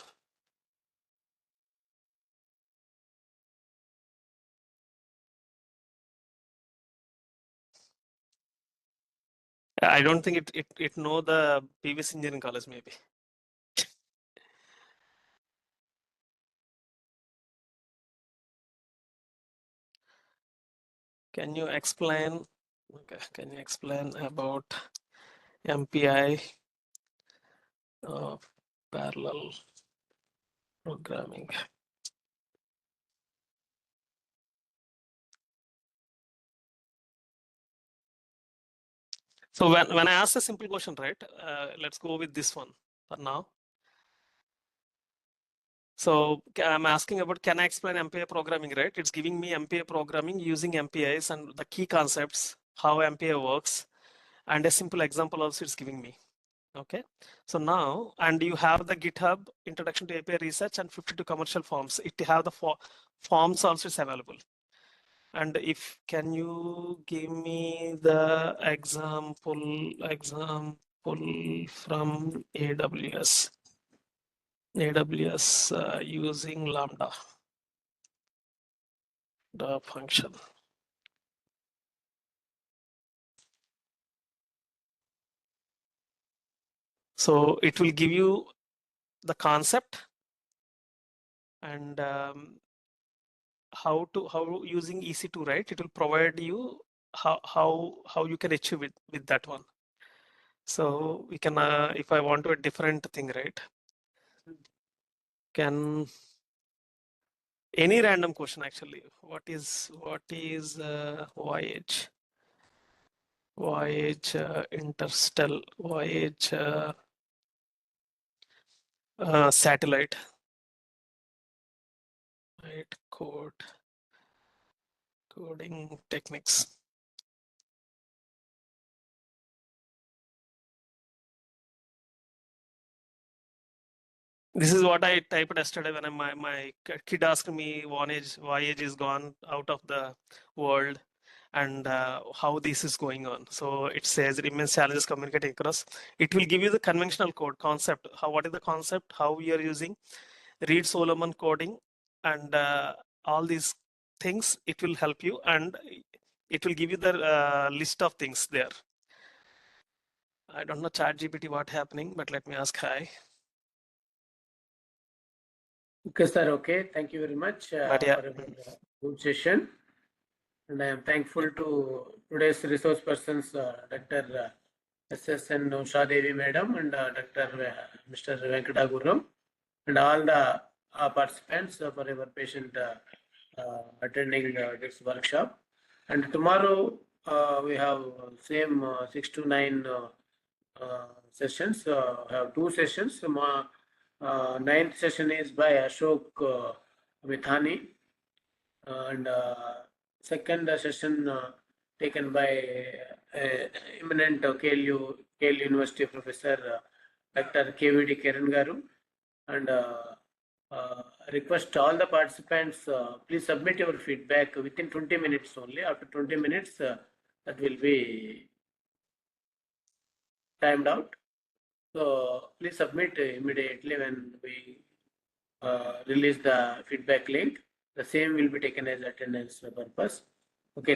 I don't think it know the previous engineering college maybe. Can you explain? Okay, can you explain about MPI parallel programming? So when I ask a simple question, right? Let's go with this one for now. So I'm asking about, can I explain MPI programming, right? It's giving me MPI programming using MPIs and the key concepts, how MPI works, and a simple example also it's giving me. Okay, so now, and you have the GitHub introduction to API research and 52 commercial forms. It have the forms also is available. And if, can you give me the example from AWS using Lambda, the function. So it will give you the concept and how using EC2, right? It will provide you how you can achieve it with that one. So we can, if I want to a different thing, right? Can any random question actually? What is voyage interstellar voyage satellite, right? Coding techniques. This is what I typed yesterday when my kid asked me voyage is gone out of the world and how this is going on. So it says immense challenges communicating across. It will give you the conventional code concept. What is the concept? How we are using Reed Solomon coding and all these things. It will help you and it will give you the list of things there. I don't know ChatGPT what happening, but let me ask hi. Okay, sir. Okay. Thank you very much But yeah. for a good session. And I am thankful to today's resource persons, Dr. S.S.N. Usha Devi Madam and Mr. Venkata Gurram, and all the participants for your patient attending this workshop. And tomorrow we have same 6 to 9 sessions. Have two sessions. Ninth session is by Ashok Mithani, and second session taken by eminent KLU University professor Dr. KVD Kiran Garu, and request all the participants please submit your feedback within 20 minutes only. After 20 minutes that will be timed out. So please submit immediately when we release the feedback link. The same will be taken as attendance purpose. Okay.